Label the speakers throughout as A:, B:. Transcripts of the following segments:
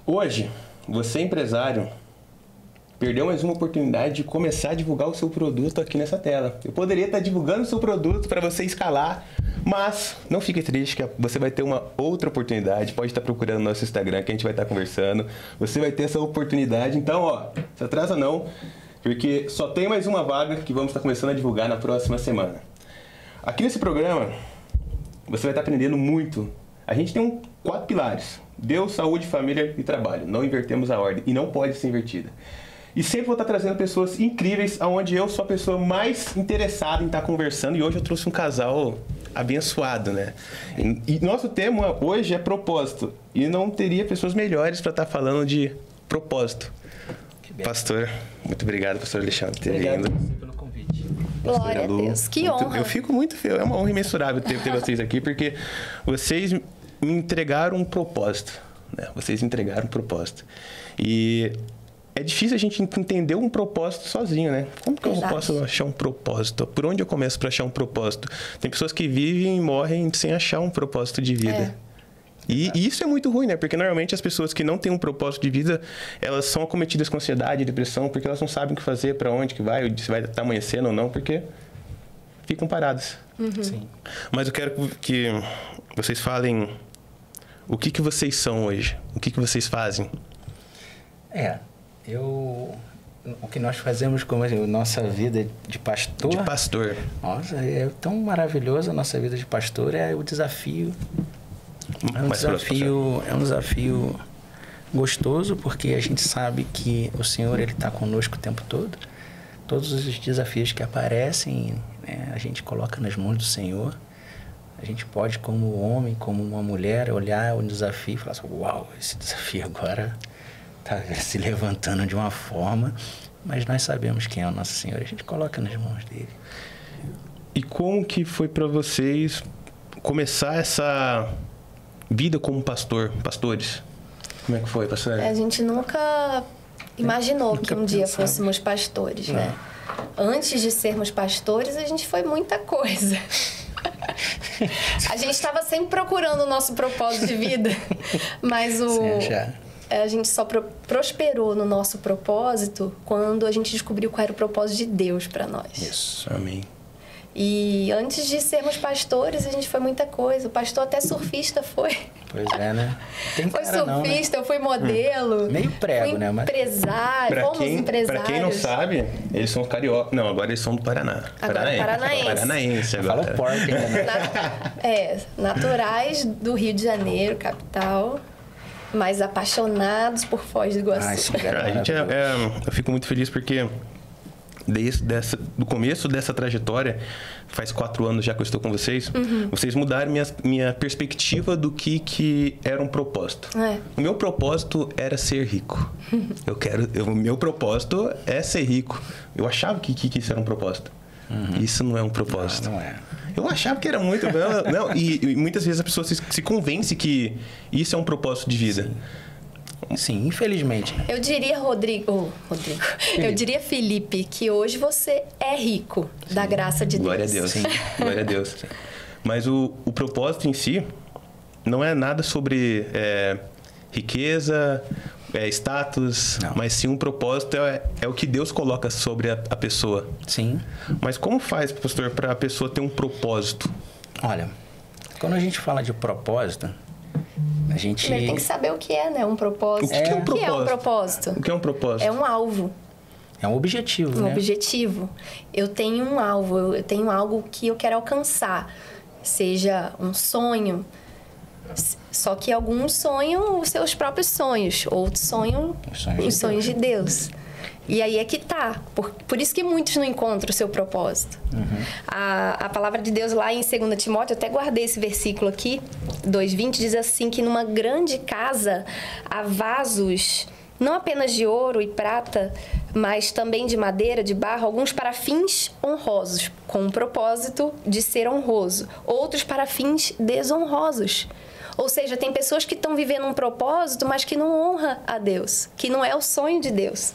A: Hoje, você empresário, perdeu mais uma oportunidade de começar a divulgar o seu produto aqui nessa tela. Eu poderia estar divulgando o seu produto para você escalar, mas não fique triste que você vai ter uma outra oportunidade. Pode estar procurando no nosso Instagram que a gente vai estar conversando. Você vai ter essa oportunidade. Então, ó, se atrasa não, porque só tem mais uma vaga que vamos estar começando a divulgar na próxima semana. Aqui nesse programa, você vai estar aprendendo muito. A gente tem 4 pilares: Deus, saúde, família e trabalho. Não invertemos a ordem e não pode ser invertida. E sempre vou estar trazendo pessoas incríveis, onde eu sou a pessoa mais interessada em estar conversando. E hoje eu trouxe um casal abençoado, né? E nosso tema hoje é propósito. E não teria pessoas melhores para estar falando de propósito. Pastor, muito obrigado, pastor Alexandre, por ter vindo.
B: Pelo convite.
C: Glória a Deus, que honra.
A: Eu fico muito feliz, é uma honra imensurável ter vocês aqui, porque vocês me entregaram um propósito, né? Vocês entregaram um propósito. E é difícil a gente entender um propósito sozinho, né? Como que eu posso achar um propósito? Por onde eu começo para achar um propósito? Tem pessoas que vivem e morrem sem achar um propósito de vida. E isso é muito ruim, né? Porque normalmente as pessoas que não têm um propósito de vida, elas são acometidas com ansiedade e depressão, porque elas não sabem o que fazer, para onde que vai, se vai estar amanhecendo ou não, porque ficam paradas.
B: Sim.
A: Mas eu quero que vocês falem o que vocês são hoje, o que vocês fazem.
B: O que nós fazemos como a nossa vida de pastor...
A: De pastor.
B: Nossa, é tão maravilhoso a nossa vida de pastor, é o desafio. É um desafio gostoso, porque a gente sabe que o Senhor ele está conosco o tempo todo. Todos os desafios que aparecem, né, a gente coloca nas mãos do Senhor. A gente pode, como homem, como uma mulher, olhar o desafio e falar assim, uau, esse desafio agora está se levantando de uma forma, mas nós sabemos quem é o nosso Senhor, a gente coloca nas mãos dele.
A: E como que foi para vocês começar essa vida como pastores? Como é que foi, pastor?
C: A gente nunca imaginou que um dia fôssemos pastores, né? Antes de sermos pastores, a gente foi muita coisa. A gente estava sempre procurando o nosso propósito de vida, mas a gente só prosperou no nosso propósito quando a gente descobriu qual era o propósito de Deus para nós.
A: Isso, amém.
C: E antes de sermos pastores, a gente foi muita coisa. O pastor até surfista foi.
B: Pois é, né?
C: Foi surfista, eu fui modelo.
B: Meio prego,
C: fui
B: né?
C: empresário, fomos empresários.
A: Pra quem não sabe, eles são carioca. Não, agora eles são do Paraná.
C: Agora
A: Paranaense agora.
B: Fala porta ainda, né?
C: Naturais do Rio de Janeiro, capital, mas apaixonados por Foz do Iguaçu.
A: Eu fico muito feliz porque do começo dessa trajetória, faz 4 anos já que eu estou com vocês, vocês mudaram minha perspectiva do que era um propósito. O meu propósito era ser rico. O meu propósito é ser rico. Eu achava que isso era um propósito. Isso não é um propósito.
B: Não é.
A: Eu achava que era muito... E muitas vezes a pessoa se convence que isso é um propósito de vida.
B: Sim, infelizmente.
C: Eu diria, eu diria, Felipe, que hoje você é rico da graça de Deus.
A: Glória a Deus. Sim. Glória a Deus. Mas o propósito em si não é nada sobre riqueza, status, mas sim um propósito é o que Deus coloca sobre a pessoa.
B: Sim.
A: Mas como faz, pastor, para a pessoa ter um propósito?
B: Olha, quando a gente fala de propósito, a gente...
C: Ele tem que saber o que é, né? Um propósito.
A: O que é um propósito?
C: O que é um propósito?
A: O que é um propósito?
C: É um alvo.
B: É um objetivo, né?
C: Um objetivo. Eu tenho um alvo, eu tenho algo que eu quero alcançar. Seja um sonho. Só que alguns sonham os seus próprios sonhos. Outros sonham os sonhos de Deus. E aí é que tá. Por isso que muitos não encontram o seu propósito. A palavra de Deus lá em 2 Timóteo, eu até guardei esse versículo aqui, 2:20, diz assim que numa grande casa há vasos, não apenas de ouro e prata, mas também de madeira, de barro, alguns para fins honrosos, com o propósito de ser honroso, outros para fins desonrosos. Ou seja, tem pessoas que estão vivendo um propósito, mas que não honra a Deus, que não é o sonho de Deus.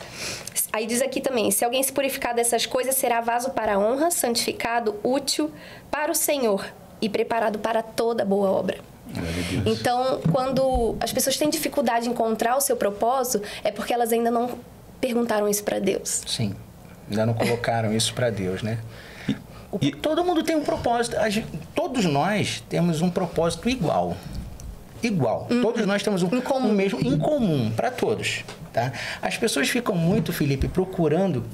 C: Aí diz aqui também, se alguém se purificar dessas coisas, será vaso para a honra, santificado, útil para o Senhor e preparado para toda boa obra. Então, quando as pessoas têm dificuldade em encontrar o seu propósito, é porque elas ainda não perguntaram isso para Deus.
B: Sim, ainda não colocaram isso para Deus, né? Todo mundo tem um propósito. Todos nós temos um propósito igual. Todos nós temos um mesmo em comum para todos, tá? As pessoas ficam muito, Felipe, procurando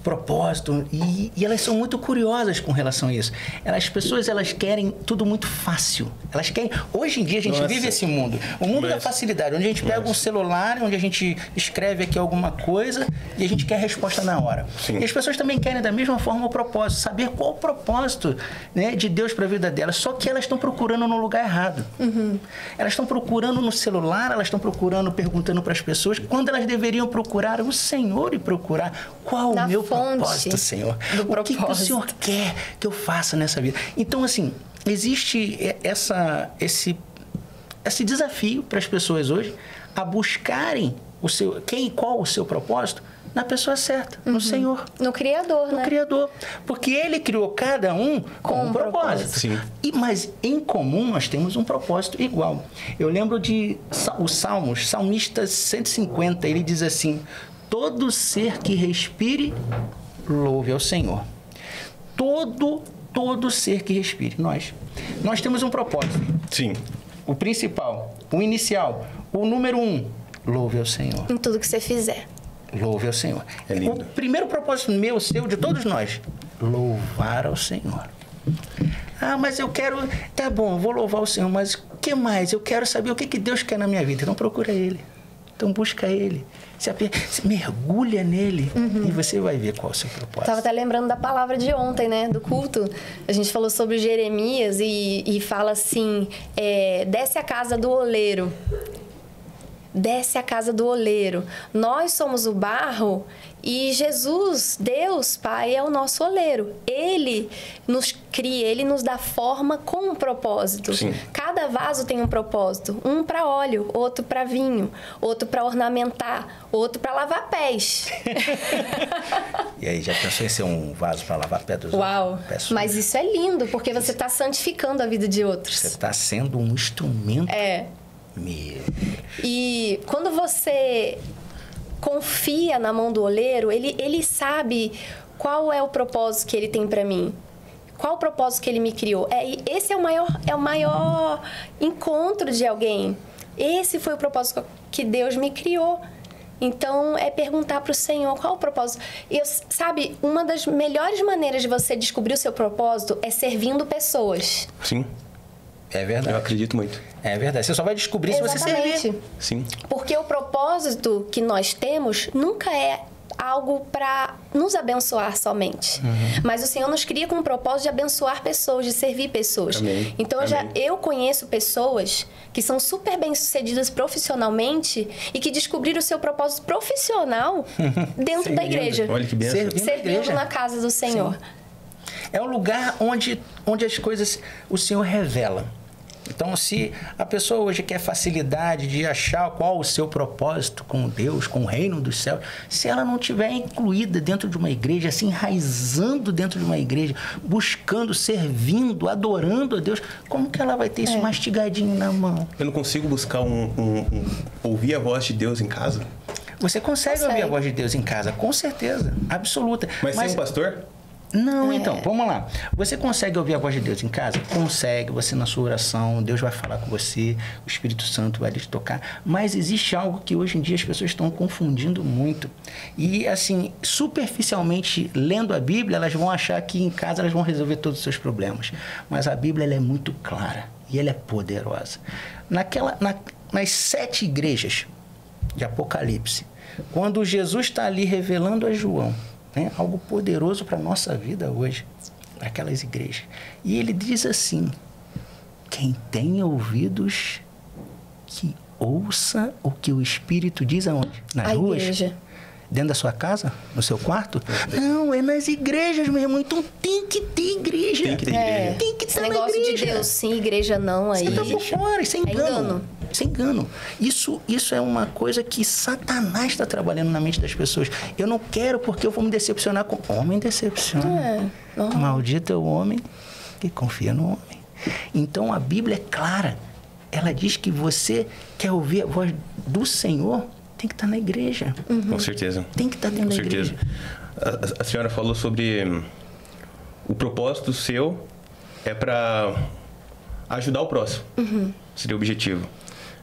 B: propósito e elas são muito curiosas com relação a isso. As pessoas querem tudo muito fácil. Elas querem. Hoje em dia a gente vive esse mundo, o mundo da facilidade, onde a gente pega um celular, onde a gente escreve aqui alguma coisa e a gente quer a resposta na hora.
A: Sim.
B: E as pessoas também querem da mesma forma o propósito, saber qual o propósito, né, de Deus para a vida delas. Só que elas estão procurando no lugar errado. Elas estão procurando no celular, elas estão perguntando para as pessoas, quando elas deveriam procurar o Senhor e procurar qual o meu propósito, Senhor. O que o Senhor quer que eu faça nessa vida? Então, assim, existe esse desafio para as pessoas hoje a buscarem qual o seu propósito na pessoa certa, no Senhor.
C: No Criador,
B: No Criador. Porque Ele criou cada um com um propósito.
A: Sim.
B: Mas em comum nós temos um propósito igual. Eu lembro de os Salmos, Salmista 150, ele diz assim: todo ser que respire, louve ao Senhor. Todo ser que respire. Nós temos um propósito.
A: Sim.
B: O principal, o inicial, o número 1, louve ao Senhor.
C: Em tudo que você fizer.
B: Louve ao Senhor.
A: É lindo.
B: O primeiro propósito meu, seu, de todos nós, louvar ao Senhor. Ah, mas eu quero... Tá bom, vou louvar o Senhor, mas o que mais? Eu quero saber o que Deus quer na minha vida. Então procura Ele. Então busca Ele. Se mergulha nele e você vai ver qual é o seu propósito.
C: Estava até lembrando da palavra de ontem, né? Do culto. A gente falou sobre Jeremias e fala assim, desce a casa do oleiro. Desce a casa do oleiro. Nós somos o barro e Jesus, Deus, Pai, é o nosso oleiro. Ele nos cria, Ele nos dá forma com um propósito.
A: Sim.
C: Cada vaso tem um propósito. Um para óleo, outro para vinho, outro para ornamentar, outro para lavar pés.
B: E aí, já pensou em ser um vaso para lavar pés dos outros?
C: Uau! Mas isso é lindo, porque você está santificando a vida de outros.
B: Você está sendo um instrumento. Meu.
C: E quando você confia na mão do oleiro, ele sabe qual é o propósito que ele tem para mim. Qual o propósito que ele me criou? Esse é o maior encontro de alguém. Esse foi o propósito que Deus me criou. Então, é perguntar para o Senhor qual o propósito. Sabe, uma das melhores maneiras de você descobrir o seu propósito é servindo pessoas.
A: Sim.
B: É verdade.
A: Eu acredito muito.
B: É verdade. Você só vai descobrir se você servir.
A: Sim.
C: Porque o propósito que nós temos nunca é algo para nos abençoar somente. Mas o Senhor nos cria com o propósito de abençoar pessoas, de servir pessoas.
A: Amém.
C: Então, eu conheço pessoas que são super bem-sucedidas profissionalmente e que descobriram o seu propósito profissional dentro da igreja.
A: Olha que bênção.
C: Servindo na casa do Senhor.
B: Sim. É um lugar onde as coisas o Senhor revela. Então, se a pessoa hoje quer facilidade de achar qual o seu propósito com Deus, com o reino dos céus, se ela não estiver incluída dentro de uma igreja, se enraizando dentro de uma igreja, buscando, servindo, adorando a Deus, como que ela vai ter isso mastigadinho na mão?
A: Eu não consigo buscar ouvir a voz de Deus em casa?
B: Você consegue ouvir a voz de Deus em casa, com certeza, absoluta.
A: Mas sem um pastor?
B: Não, então, vamos lá. Você consegue ouvir a voz de Deus em casa? Consegue, você na sua oração, Deus vai falar com você, o Espírito Santo vai lhe tocar. Mas existe algo que hoje em dia as pessoas estão confundindo muito. E, assim, superficialmente, lendo a Bíblia, elas vão achar que em casa elas vão resolver todos os seus problemas. Mas a Bíblia, ela é muito clara e ela é poderosa. Nas 7 igrejas de Apocalipse, quando Jesus está ali revelando a João, algo poderoso para a nossa vida hoje, aquelas igrejas. E ele diz assim: quem tem ouvidos, que ouça o que o Espírito diz aonde? Nas ruas?
C: Igreja.
B: Dentro da sua casa? No seu quarto? Não, é nas igrejas, meu irmão. Então tem que ter igreja.
A: Tem que ter igreja.
B: Tem que estar na
C: negócio
B: igreja.
C: de Deus, sim, igreja não. Aí
B: Você tá por fora, isso é engano.
C: engano.
B: Isso é engano. Isso é uma coisa que Satanás está trabalhando na mente das pessoas. Eu não quero porque eu vou me decepcionar com... Homem decepciona. Maldito é o homem que confia no homem. Então a Bíblia é clara. Ela diz que você quer ouvir a voz do Senhor, tem que estar na igreja.
A: Com certeza.
B: Tem que estar dentro da igreja.
A: A senhora falou sobre o propósito seu é para ajudar o próximo. Seria o objetivo.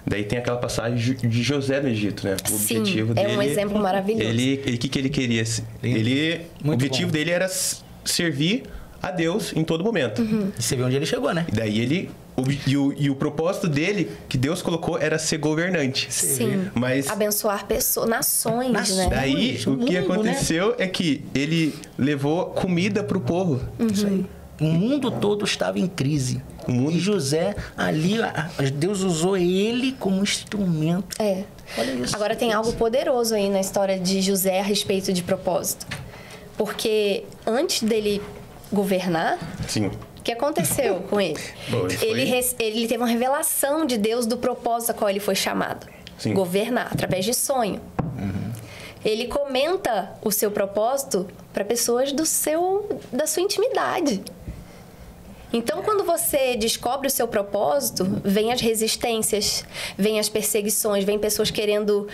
A: Daí tem aquela passagem de José no Egito, né? O
C: Sim,
A: objetivo
C: é
A: dele,
C: um exemplo maravilhoso.
A: O que ele queria? O objetivo dele era servir a Deus em todo momento.
B: E você vê onde ele chegou, né?
A: E daí o propósito dele, que Deus colocou, era ser governante.
C: Sim.
A: Mas
C: abençoar nações, né?
A: daí o que aconteceu é que ele levou comida pro povo.
B: Isso aí. O mundo todo estava em crise. E José, ali, Deus usou ele como instrumento. Olha isso.
C: Agora tem algo poderoso aí na história de José a respeito de propósito. Porque antes dele governar,
A: Sim.
C: o que aconteceu com ele?
A: Bom,
C: Ele teve uma revelação de Deus do propósito a qual ele foi chamado.
A: Sim.
C: Governar, através de sonho. Ele comenta o seu propósito para pessoas da sua intimidade. Então, quando você descobre o seu propósito, vem as resistências, vem as perseguições, vem pessoas querendo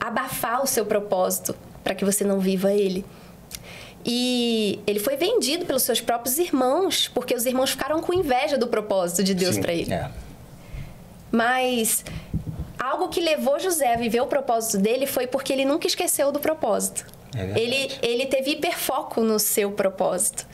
C: abafar o seu propósito para que você não viva ele. E ele foi vendido pelos seus próprios irmãos, porque os irmãos ficaram com inveja do propósito de Deus para ele. Mas algo que levou José a viver o propósito dele foi porque ele nunca esqueceu do propósito. Ele teve hiperfoco no seu propósito.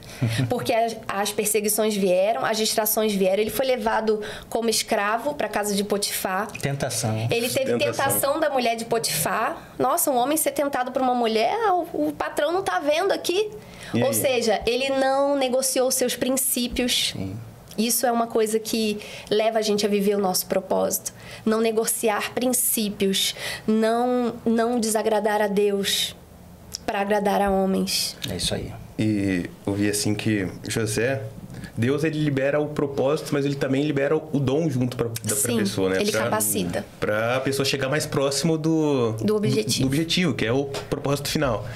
C: Porque as perseguições vieram, as distrações vieram. Ele foi levado como escravo para a casa de Potifar.
B: Tentação.
C: Ele teve tentação da mulher de Potifar. Nossa, um homem ser tentado por uma mulher, o patrão não está vendo aqui. Ou seja, ele não negociou seus princípios.
B: Sim.
C: Isso é uma coisa que leva a gente a viver o nosso propósito. Não negociar princípios, não desagradar a Deus para agradar a homens.
B: É isso aí.
A: E eu vi assim que José, Deus ele libera o propósito, mas ele também libera o dom junto para a pessoa, né?
C: Ele capacita.
A: Para a pessoa chegar mais próximo do objetivo, que é o propósito final.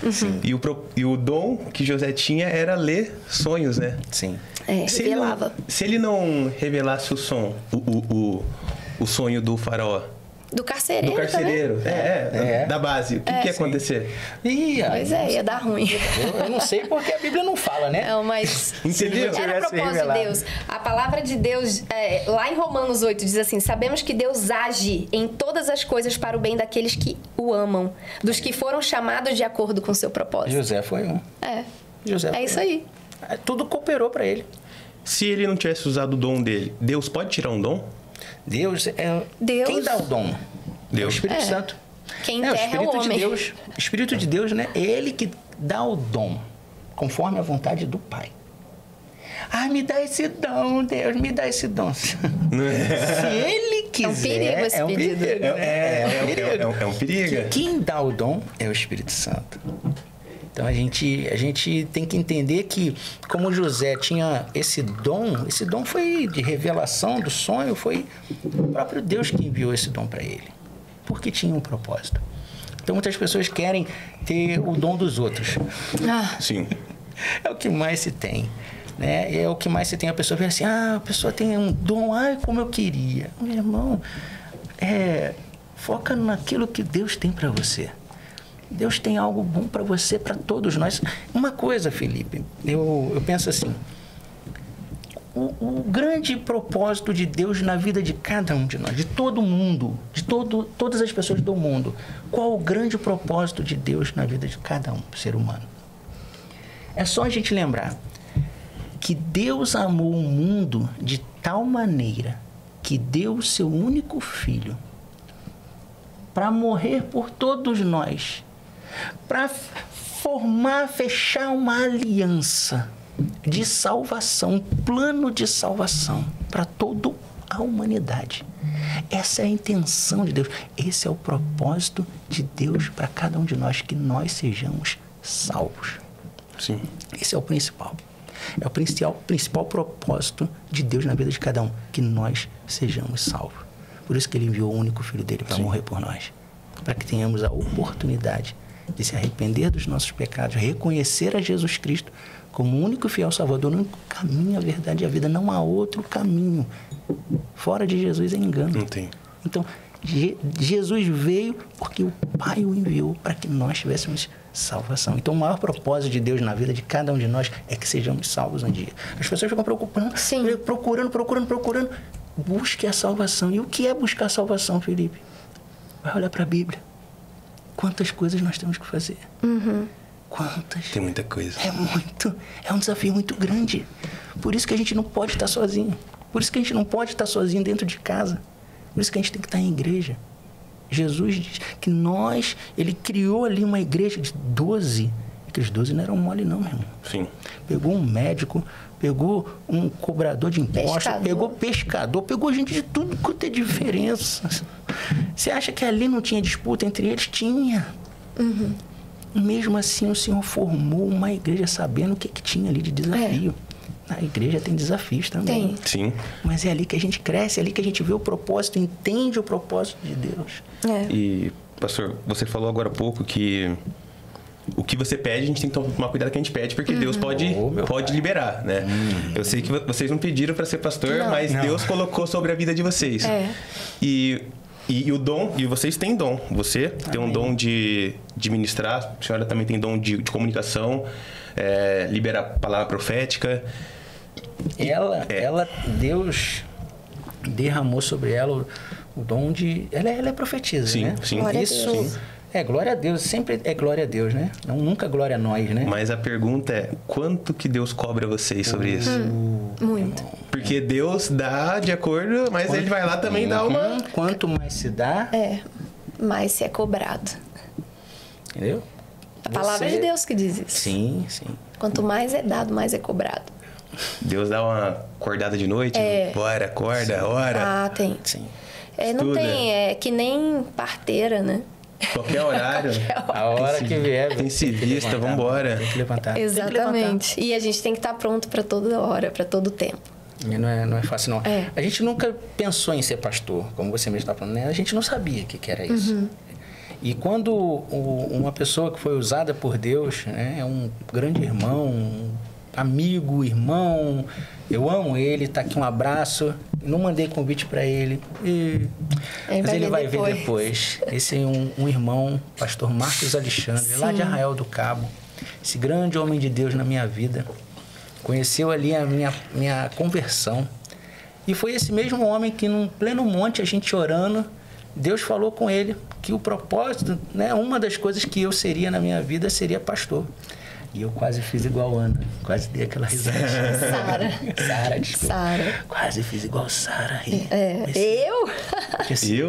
A: E o dom que José tinha era ler sonhos, né?
B: Sim.
C: Revelava.
A: Se ele não revelasse o sonho do faraó,
C: do carcereiro.
A: Da base. O que ia acontecer?
C: Pois ia dar ruim.
B: Eu não sei porque a Bíblia não fala, né?
C: Não, mas
A: entendeu?
C: Era o propósito de Deus. A palavra de Deus, lá em Romanos 8, diz assim: sabemos que Deus age em todas as coisas para o bem daqueles que o amam, dos que foram chamados de acordo com o seu propósito.
B: José foi um. José foi
C: isso aí.
B: Tudo cooperou para ele.
A: Se ele não tivesse usado o dom dele, Deus pode tirar um dom?
B: Deus. Quem dá o dom?
A: Deus.
B: É o Espírito Santo.
C: Quem enterra é o homem.
B: O Espírito de Deus, né? É ele que dá o dom, conforme a vontade do Pai. Me dá esse dom, Deus, me dá esse dom. Se ele quiser...
C: É um perigo esse pedido.
A: É um perigo.
B: Quem dá o dom é o Espírito Santo. Então a gente tem que entender que, como José tinha esse dom foi de revelação do sonho, foi o próprio Deus que enviou esse dom para ele, porque tinha um propósito. Então muitas pessoas querem ter o dom dos outros.
A: Sim.
B: É o que mais se tem, né? É o que mais se tem. A pessoa vê assim, a pessoa tem um dom, como eu queria. Meu irmão, foca naquilo que Deus tem para você. Deus tem algo bom para você, para todos nós. Uma coisa, Felipe, eu penso assim, o grande propósito de Deus na vida de cada um de nós, de todo mundo, todas as pessoas do mundo, qual o grande propósito de Deus na vida de cada um, ser humano? É só a gente lembrar que Deus amou o mundo de tal maneira que deu o seu único filho para morrer por todos nós, para fechar uma aliança de salvação, um plano de salvação para toda a humanidade. Essa é a intenção de Deus, esse é o propósito de Deus para cada um de nós, que nós sejamos salvos.
A: Sim.
B: Esse é o principal. É o principal propósito de Deus na vida de cada um, que nós sejamos salvos. Por isso que ele enviou o único filho dele para morrer por nós, para que tenhamos a oportunidade de se arrepender dos nossos pecados, reconhecer a Jesus Cristo como único e fiel Salvador, o único caminho, a verdade e a vida. Não há outro caminho. Fora de Jesus é engano.
A: Não tem.
B: Então, Jesus veio porque o Pai o enviou para que nós tivéssemos salvação. Então, o maior propósito de Deus na vida de cada um de nós é que sejamos salvos um dia. As pessoas ficam preocupando,
C: Sim.
B: procurando. Busque a salvação. E o que é buscar a salvação, Felipe? Vai olhar para a Bíblia. Quantas coisas nós temos que fazer? Quantas?
A: Tem muita coisa.
B: É um desafio muito grande. Por isso que a gente não pode estar sozinho. Por isso que a gente não pode estar sozinho dentro de casa. Por isso que a gente tem que estar em igreja. Jesus diz que ele criou ali uma igreja de 12. Aqueles 12 não eram mole não, meu irmão.
A: Sim.
B: Pegou um médico, pegou um cobrador de impostos, pegou pescador, pegou gente de tudo quanto é diferença. Você acha que ali não tinha disputa entre eles? Tinha. Mesmo assim, o Senhor formou uma igreja sabendo o que tinha ali de desafio. Na igreja tem desafios também.
C: Tem.
A: Sim.
B: Mas é ali que a gente cresce, é ali que a gente vê o propósito, entende o propósito de Deus.
A: E, pastor, você falou agora há pouco que o que você pede, a gente tem que tomar cuidado que a gente pede, porque Deus pode liberar, né? Eu sei que vocês não pediram para ser pastor, mas Deus colocou sobre a vida de vocês. E o dom, e vocês têm dom. Você tem um dom de ministrar, a senhora também tem dom de comunicação, liberar palavra profética.
B: Deus derramou sobre ela o dom de... Ela é profetisa,
A: Sim,
B: né?
A: sim.
C: Glória a
B: Isso
C: Deus.
B: é glória a Deus, sempre é glória a Deus, né? Nunca glória a nós, né?
A: Mas a pergunta é, quanto que Deus cobra vocês sobre isso?
C: Muito.
A: Porque Deus dá de acordo, mas Ele vai lá também dar uma...
B: Quanto mais se dá,
C: Mais se é cobrado.
B: entendeu?
C: A palavra de Deus que diz isso.
B: Sim.
C: Quanto mais é dado, mais é cobrado.
A: Deus dá uma acordada de noite, bora, acorda, ora.
C: Ah, tem.
B: Sim.
C: Não
A: Estuda.
C: tem, é que nem parteira, né?
A: Qualquer horário.
B: A hora que vier...
A: Tem civista,
B: levantar,
A: vambora.
B: Tem que levantar. Tem que levantar.
C: Exatamente. E a gente tem que estar pronto para toda hora, para todo tempo.
B: E não é fácil, não. A gente nunca pensou em ser pastor, como você mesmo está falando, né? A gente não sabia o que era isso. E quando uma pessoa que foi usada por Deus, né, é um grande irmão, um amigo, irmão, eu amo ele, tá aqui um abraço, não mandei convite para ele, mas ele vai ver depois. Esse é um irmão, pastor Marcos Alexandre, lá de Arraial do Cabo, esse grande homem de Deus na minha vida, conheceu ali a minha conversão. E foi esse mesmo homem que, num pleno monte, a gente orando, Deus falou com ele que o propósito, né, uma das coisas que eu seria na minha vida seria pastor. E eu quase fiz igual Ana, quase dei aquela risada. Sara, desculpa.
C: Sara.
B: Quase fiz igual Sara.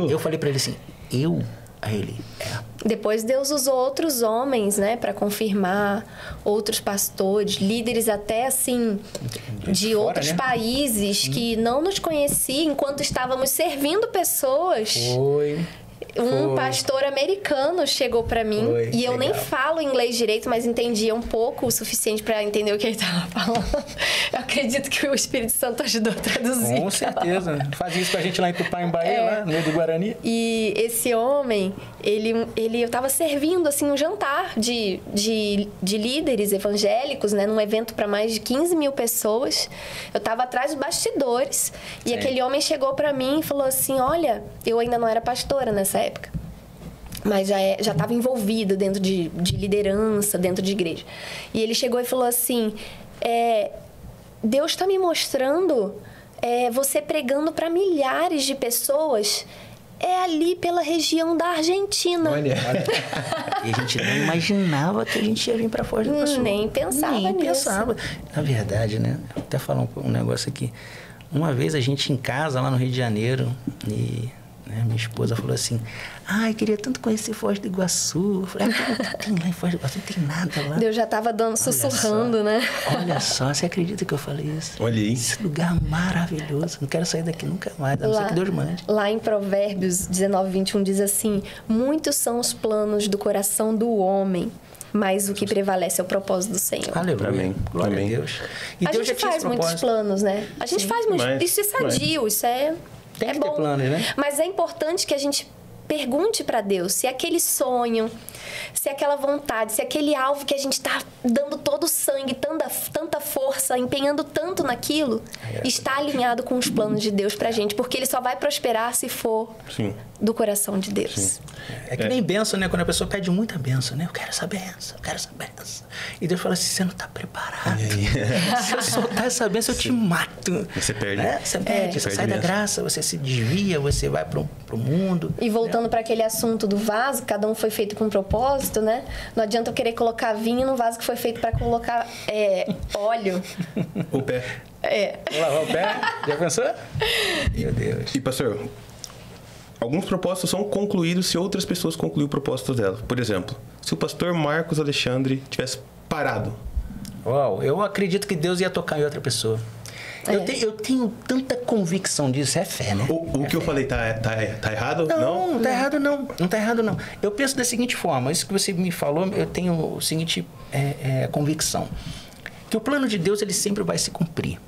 C: Eu
B: falei pra ele assim, a ele,
C: Depois Deus usou outros homens, né, para confirmar, outros pastores, líderes até assim de
B: fora,
C: outros
B: né?
C: países que não nos conheciam enquanto estávamos servindo pessoas.
B: Foi.
C: Pastor americano chegou para mim e eu nem falo inglês direito, mas entendia um pouco o suficiente para entender o que ele estava falando. Eu acredito que o Espírito Santo ajudou a traduzir.
B: Com certeza. Fazia isso com a gente lá em Tupã-Bahia, lá no meio do Guarani.
C: E esse homem, eu estava servindo assim um jantar de líderes evangélicos, né, num evento para mais de 15 mil pessoas. Eu estava atrás dos bastidores e aquele homem chegou para mim e falou assim: olha, eu ainda não era pastora nessa época, mas já estava envolvida dentro de liderança, dentro de igreja. E ele chegou e falou assim: Deus está me mostrando você pregando para milhares de pessoas ali pela região da Argentina.
A: Olha.
B: E a gente nem imaginava que a gente ia vir para Foz do Iguaçu.
C: Nem pensava nisso.
B: Pensava. Na verdade, né? Vou até falar um negócio aqui. Uma vez a gente em casa, lá no Rio de Janeiro, e minha esposa falou assim: ai, queria tanto conhecer Foz do Iguaçu. Eu falei: tem lá em Foz do Iguaçu, não tem nada lá.
C: Deus já estava sussurrando, né?
B: Olha só, você acredita que eu falei isso?
A: Olha aí.
B: Esse lugar maravilhoso. Não quero sair daqui nunca mais, a não ser que Deus mande.
C: Lá em Provérbios 19, 21 diz assim: muitos são os planos do coração do homem, mas o que prevalece é o propósito do Senhor.
B: Aleluia.
A: Amém.
B: Glória
A: Amém.
B: a Deus. E
C: A
B: Deus
C: gente faz muitos planos, né? A gente faz muito. Isso é sadio, isso é
B: Tem que
C: bom.
B: ter planos, né?
C: Mas é importante que a gente pergunte para Deus se aquele sonho, se aquela vontade, se aquele alvo que a gente está dando todo o sangue, tanta força, empenhando tanto naquilo, está alinhado com os planos de Deus pra gente, porque ele só vai prosperar se for do coração de Deus.
A: Sim.
B: É que nem bênção, né? Quando a pessoa pede muita bênção, né? Eu quero essa bênção, eu quero essa bênção. E Deus fala assim, você não está preparado. Se eu soltar essa bênção, eu te mato.
A: Você perde.
B: Né? Você perde, você sai da graça, você se desvia, você vai pro mundo.
C: E voltando para aquele assunto do vaso, cada um foi feito com um propósito, né? Não adianta eu querer colocar vinho num vaso que foi feito para colocar óleo.
A: O pé.
B: Vou lavar o pé? Já pensou? Meu Deus.
A: E, pastor, alguns propósitos são concluídos se outras pessoas concluírem o propósito dela. Por exemplo, se o pastor Marcos Alexandre tivesse parado.
B: Uau, eu acredito que Deus ia tocar em outra pessoa. Eu tenho tanta convicção disso, é fé, né?
A: O que eu falei tá errado?
B: Não tá errado não. Não tá errado não. Eu penso da seguinte forma, isso que você me falou, eu tenho o seguinte convicção. Que o plano de Deus, ele sempre vai se cumprir.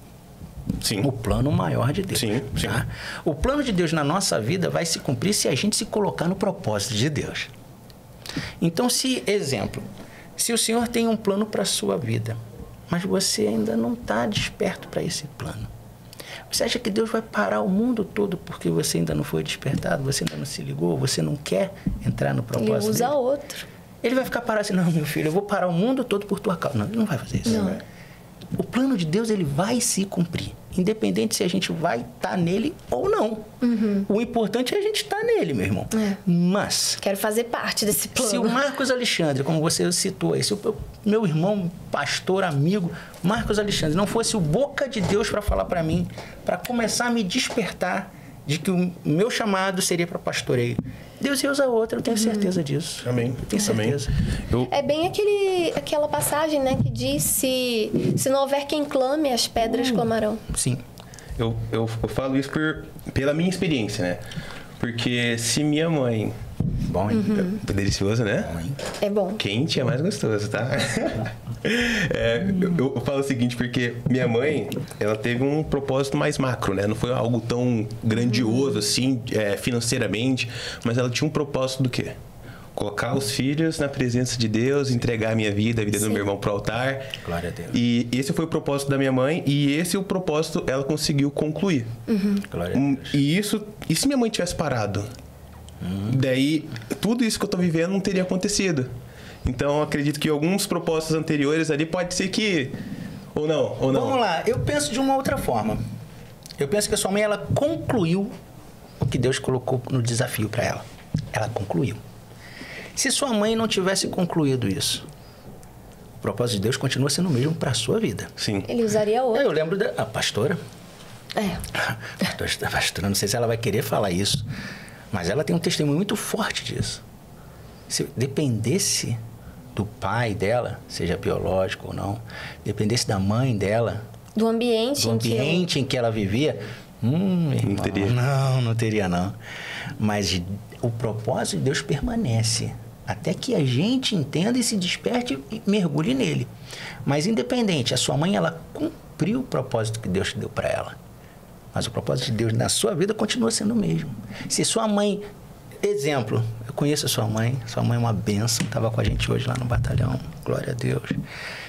A: Sim.
B: O plano maior de Deus.
A: Sim.
B: Tá? O plano de Deus na nossa vida vai se cumprir se a gente se colocar no propósito de Deus. Então, se o Senhor tem um plano para a sua vida, mas você ainda não está desperto para esse plano. Você acha que Deus vai parar o mundo todo porque você ainda não foi despertado, você ainda não se ligou, você não quer entrar no propósito
C: Ele usa
B: dele?
C: outro.
B: Ele vai ficar parado assim, não, meu filho, eu vou parar o mundo todo por tua causa. Não, ele não vai fazer isso.
C: Não.
B: O plano de Deus, ele vai se cumprir. Independente se a gente vai estar nele ou não. O importante é a gente estar nele, meu irmão. Mas...
C: Quero fazer parte desse plano.
B: Se o Marcos Alexandre, como você citou aí, se o meu irmão, pastor, amigo, Marcos Alexandre, não fosse o boca de Deus para falar para mim, para começar a me despertar de que o meu chamado seria para pastoreio, Deus ia usar outra, eu tenho certeza disso.
A: Amém.
B: Tenho certeza.
C: É bem aquela passagem, né, que diz, se não houver quem clame, as pedras clamarão.
B: Sim.
A: Eu falo isso pela minha experiência, né? Porque se minha mãe...
B: Bom, hein?
A: É delicioso, né?
B: Bom, hein?
C: É bom.
A: Quente é mais gostoso, tá? Eu falo o seguinte, porque minha mãe, ela teve um propósito mais macro, né? Não foi algo tão grandioso assim, financeiramente, mas ela tinha um propósito do quê? Colocar os filhos na presença de Deus, entregar a minha vida, a vida do meu irmão pro altar.
B: Glória a Deus.
A: E esse foi o propósito da minha mãe, e esse é o propósito ela conseguiu concluir.
B: Glória a Deus.
A: E se minha mãe tivesse parado? Daí, tudo isso que eu tô vivendo não teria acontecido. Então, eu acredito que alguns propósitos anteriores ali pode ser que... Ou não.
B: Vamos lá, eu penso de uma outra forma. Eu penso que a sua mãe, ela concluiu o que Deus colocou no desafio para ela. Ela concluiu. Se sua mãe não tivesse concluído isso, o propósito de Deus continua sendo o mesmo para a sua vida.
A: Sim.
C: Ele usaria outro.
B: Eu lembro da pastora. A pastora, não sei se ela vai querer falar isso, mas ela tem um testemunho muito forte disso. Se dependesse do pai dela, seja biológico ou não, dependesse da mãe dela,
C: Do ambiente,
B: em que ela vivia, irmão,
A: teria.
B: Não teria não. Mas o propósito de Deus permanece até que a gente entenda e se desperte e mergulhe nele. Mas independente, a sua mãe, ela cumpriu o propósito que Deus deu para ela. Mas o propósito de Deus na sua vida continua sendo o mesmo. Se sua mãe... Exemplo, eu conheço a sua mãe é uma bênção, estava com a gente hoje lá no batalhão, glória a Deus.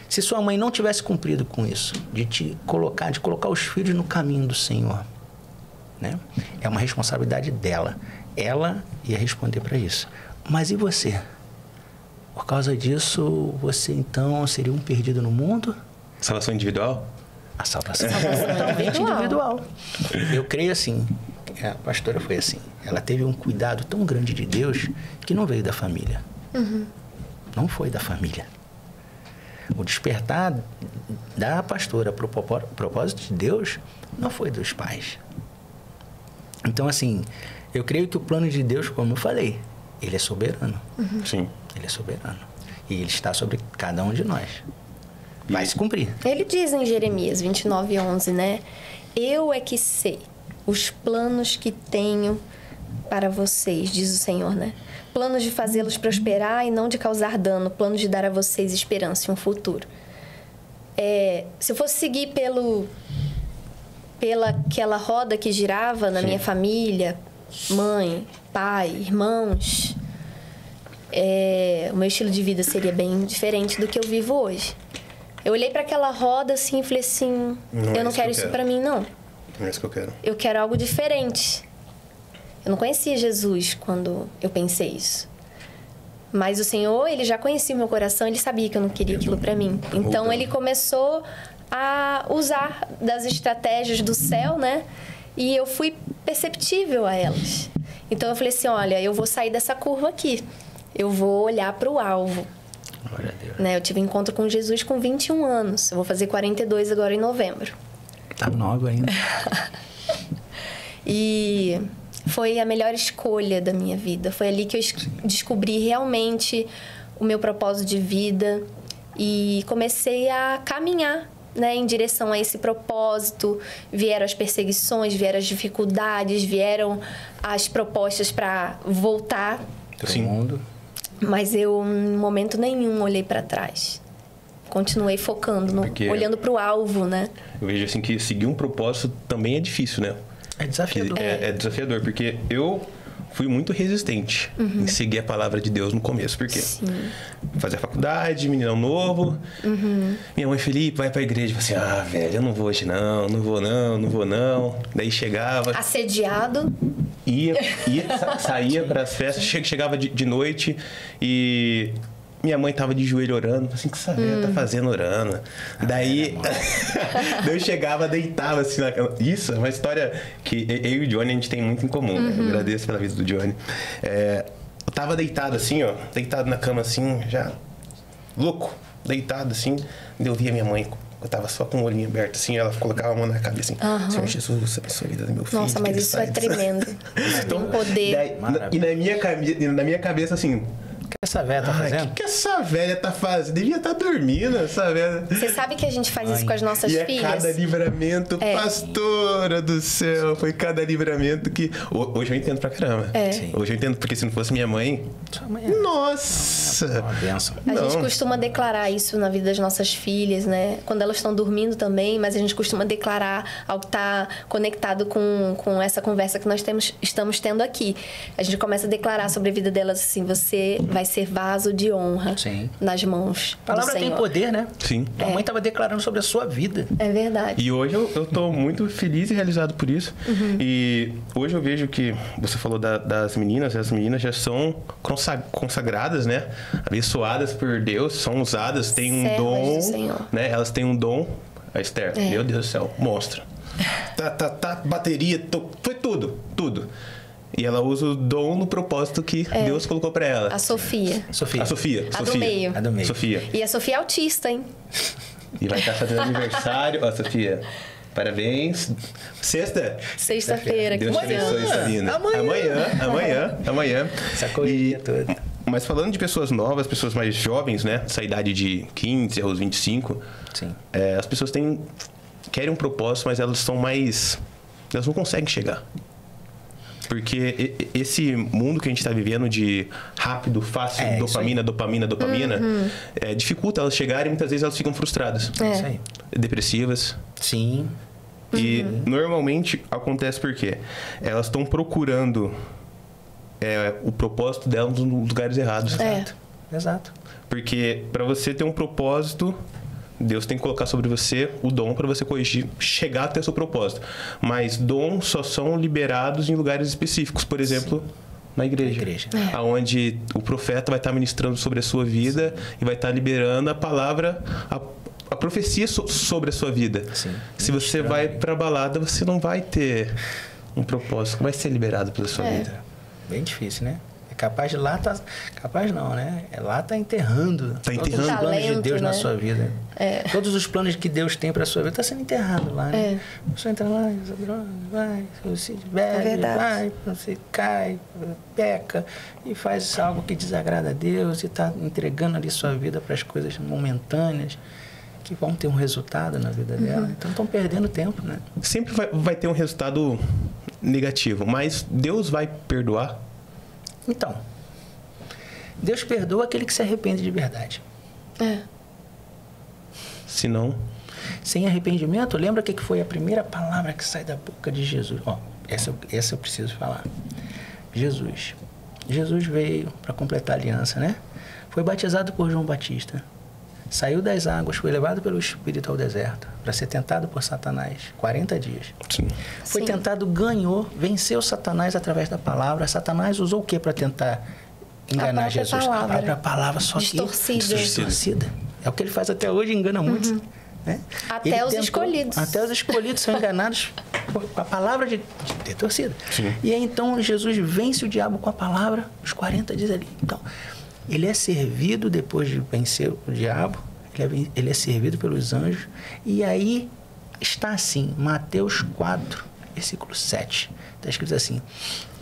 B: Se sua mãe não tivesse cumprido com isso, de colocar os filhos no caminho do Senhor, né? É uma responsabilidade dela. Ela ia responder para isso. Mas e você? Por causa disso, você então seria um perdido no mundo?
A: Salvação individual?
B: A salvação é totalmente individual. Eu creio assim, a pastora foi assim, ela teve um cuidado tão grande de Deus que não veio da família. Não foi da família. O despertar da pastora para o propósito de Deus não foi dos pais. Então, assim, eu creio que o plano de Deus, como eu falei, ele é soberano.
A: Sim.
B: Ele é soberano. E ele está sobre cada um de nós. Vai se cumprir.
C: Ele diz em Jeremias 29:11, né? Eu é que sei os planos que tenho para vocês, diz o Senhor, né? Planos de fazê-los prosperar e não de causar dano. Planos de dar a vocês esperança e um futuro. Se eu fosse seguir pela aquela roda que girava na minha família, mãe, pai, irmãos, o meu estilo de vida seria bem diferente do que eu vivo hoje. Eu olhei para aquela roda assim e falei assim, eu não quero isso para mim, não.
A: Não é isso que eu quero.
C: Eu quero algo diferente. Eu não conhecia Jesus quando eu pensei isso. Mas o Senhor, Ele já conhecia o meu coração, Ele sabia que eu não queria aquilo para mim. Então, Ele começou a usar das estratégias do céu, né? E eu fui perceptível a elas. Então, eu falei assim, olha, eu vou sair dessa curva aqui. Eu vou olhar para o alvo.
B: Glória a Deus.
C: Né? Eu tive encontro com Jesus com 21 anos. Eu vou fazer 42 agora em novembro.
B: Tá nova ainda.
C: E foi a melhor escolha da minha vida. Foi ali que eu descobri realmente o meu propósito de vida. E comecei a caminhar, né, em direção a esse propósito. Vieram as perseguições, vieram as dificuldades, vieram as propostas para voltar.
B: Todo mundo.
C: Mas eu, em momento nenhum, olhei para trás. Continuei focando, olhando para o alvo, né?
A: Eu vejo assim que seguir um propósito também é difícil, né?
B: É desafiador.
A: É desafiador, porque eu fui muito resistente em seguir a palavra de Deus no começo. Por quê?
C: Sim.
A: Fazer faculdade, meninão novo. Minha mãe, Felipe, vai pra igreja. Eu falei assim, velho, eu não vou hoje não, não vou não. Daí chegava...
C: Assediado.
A: Saía para as festas, chegava de noite e minha mãe tava de joelho orando. Assim, o que essa velha tá fazendo orando? Daí eu chegava, deitava assim na cama. Isso é uma história que eu e o Johnny a gente tem muito em comum, né? Eu agradeço pela vida do Johnny. Eu tava deitado assim, ó, deitado na cama assim, já louco, deitado assim. Eu via minha mãe. Eu tava só com o olhinho aberto, assim, ela colocava a mão na cabeça, assim, Senhor Jesus, abençoe a vida do meu filho.
C: Nossa, mas isso é tremendo. Isso tem um poder.
A: E na minha cabeça, assim...
B: O que essa velha tá fazendo?
A: O que essa velha tá fazendo? Devia estar dormindo, essa velha.
C: Você sabe que a gente faz isso com as nossas filhas?
A: Cada livramento, pastora do céu. Foi cada livramento que... Hoje eu entendo pra caramba. Hoje eu entendo, porque se não fosse minha mãe...
B: Sua mãe
A: Nossa!
B: Uma bênção.
C: A gente costuma declarar isso na vida das nossas filhas, né? Quando elas estão dormindo também, mas a gente costuma declarar algo que tá conectado com essa conversa que nós estamos tendo aqui. A gente começa a declarar sobre a vida delas assim, você vai ser vaso de honra nas mãos
B: A palavra
C: do Senhor.
B: tem poder, né?
A: Sim.
B: A mãe estava declarando sobre a sua vida.
C: É verdade.
A: E hoje eu tô muito feliz e realizado por isso. E hoje eu vejo que você falou das meninas, as meninas já são consagradas, né? Abençoadas por Deus, são usadas, têm um dom,
C: do Senhor.
A: né? Elas têm um dom. A Esther, meu Deus do céu, monstro. Bateria, foi tudo. E ela usa o dom no propósito que Deus colocou pra ela.
C: A Sofia.
A: A Sofia.
C: A do meio.
B: A do meio.
A: Sofia.
C: E a Sofia é autista, hein?
A: E vai estar fazendo aniversário. Ó, Sofia, parabéns.
C: Sexta-feira.
A: Deus te abençoe, Salina. Amanhã.
B: Essa correria toda.
A: Mas falando de pessoas novas, pessoas mais jovens, né? Essa idade de 15 aos 25.
B: Sim.
A: As pessoas querem um propósito, mas elas são mais... Elas não conseguem chegar. Porque esse mundo que a gente está vivendo de rápido, fácil, dopamina, dificulta elas chegarem e muitas vezes elas ficam frustradas.
B: Isso aí.
A: Depressivas.
B: Sim.
A: E normalmente acontece porque elas estão procurando o propósito delas nos lugares errados.
B: Exato.
A: Porque para você ter um propósito... Deus tem que colocar sobre você o dom para você corrigir, chegar até o seu propósito. Mas dons só são liberados em lugares específicos. Por exemplo, na igreja. Onde o profeta vai estar ministrando sobre a sua vida e vai estar liberando a palavra, a profecia sobre a sua vida. Sim. Se você vai para a balada, você não vai ter um propósito que vai ser liberado pela sua vida.
B: Bem difícil, né? Capaz de lá tá... Capaz não, né? Lá tá enterrando. Todos os planos de Deus na sua vida. Todos os planos que Deus tem pra sua vida tá sendo enterrado lá, né? Você entra lá, vai, você bebe, vai, você cai, peca e faz algo que desagrada a Deus e tá entregando ali sua vida para as coisas momentâneas que vão ter um resultado na vida dela. Então estão perdendo tempo, né?
A: Sempre vai ter um resultado negativo, mas Deus vai perdoar?
B: Então, Deus perdoa aquele que se arrepende de verdade.
A: Se não...
B: Sem arrependimento, lembra o que foi a primeira palavra que sai da boca de Jesus? Essa eu preciso falar. Jesus, Jesus veio para completar a aliança, né? Foi batizado por João Batista. Saiu das águas, foi levado pelo Espírito ao deserto para ser tentado por Satanás. 40 dias.
A: Sim.
B: Foi
C: Sim.
B: tentado, ganhou, venceu Satanás através da palavra. Satanás usou o que para tentar enganar
C: própria
B: Jesus?
C: palavra.
B: A própria palavra, só
C: Distorcida.
B: que distorcida. É o que ele faz até hoje, engana muitos. Né?
C: Até
B: Ele
C: os escolhidos.
B: Até os escolhidos são enganados com a palavra de torcida.
A: Sim.
B: E aí então Jesus vence o diabo com a palavra, os 40 dias ali. Então, ele é servido depois de vencer o diabo, ele é servido pelos anjos. E aí está assim, Mateus 4, versículo 7. Está escrito assim: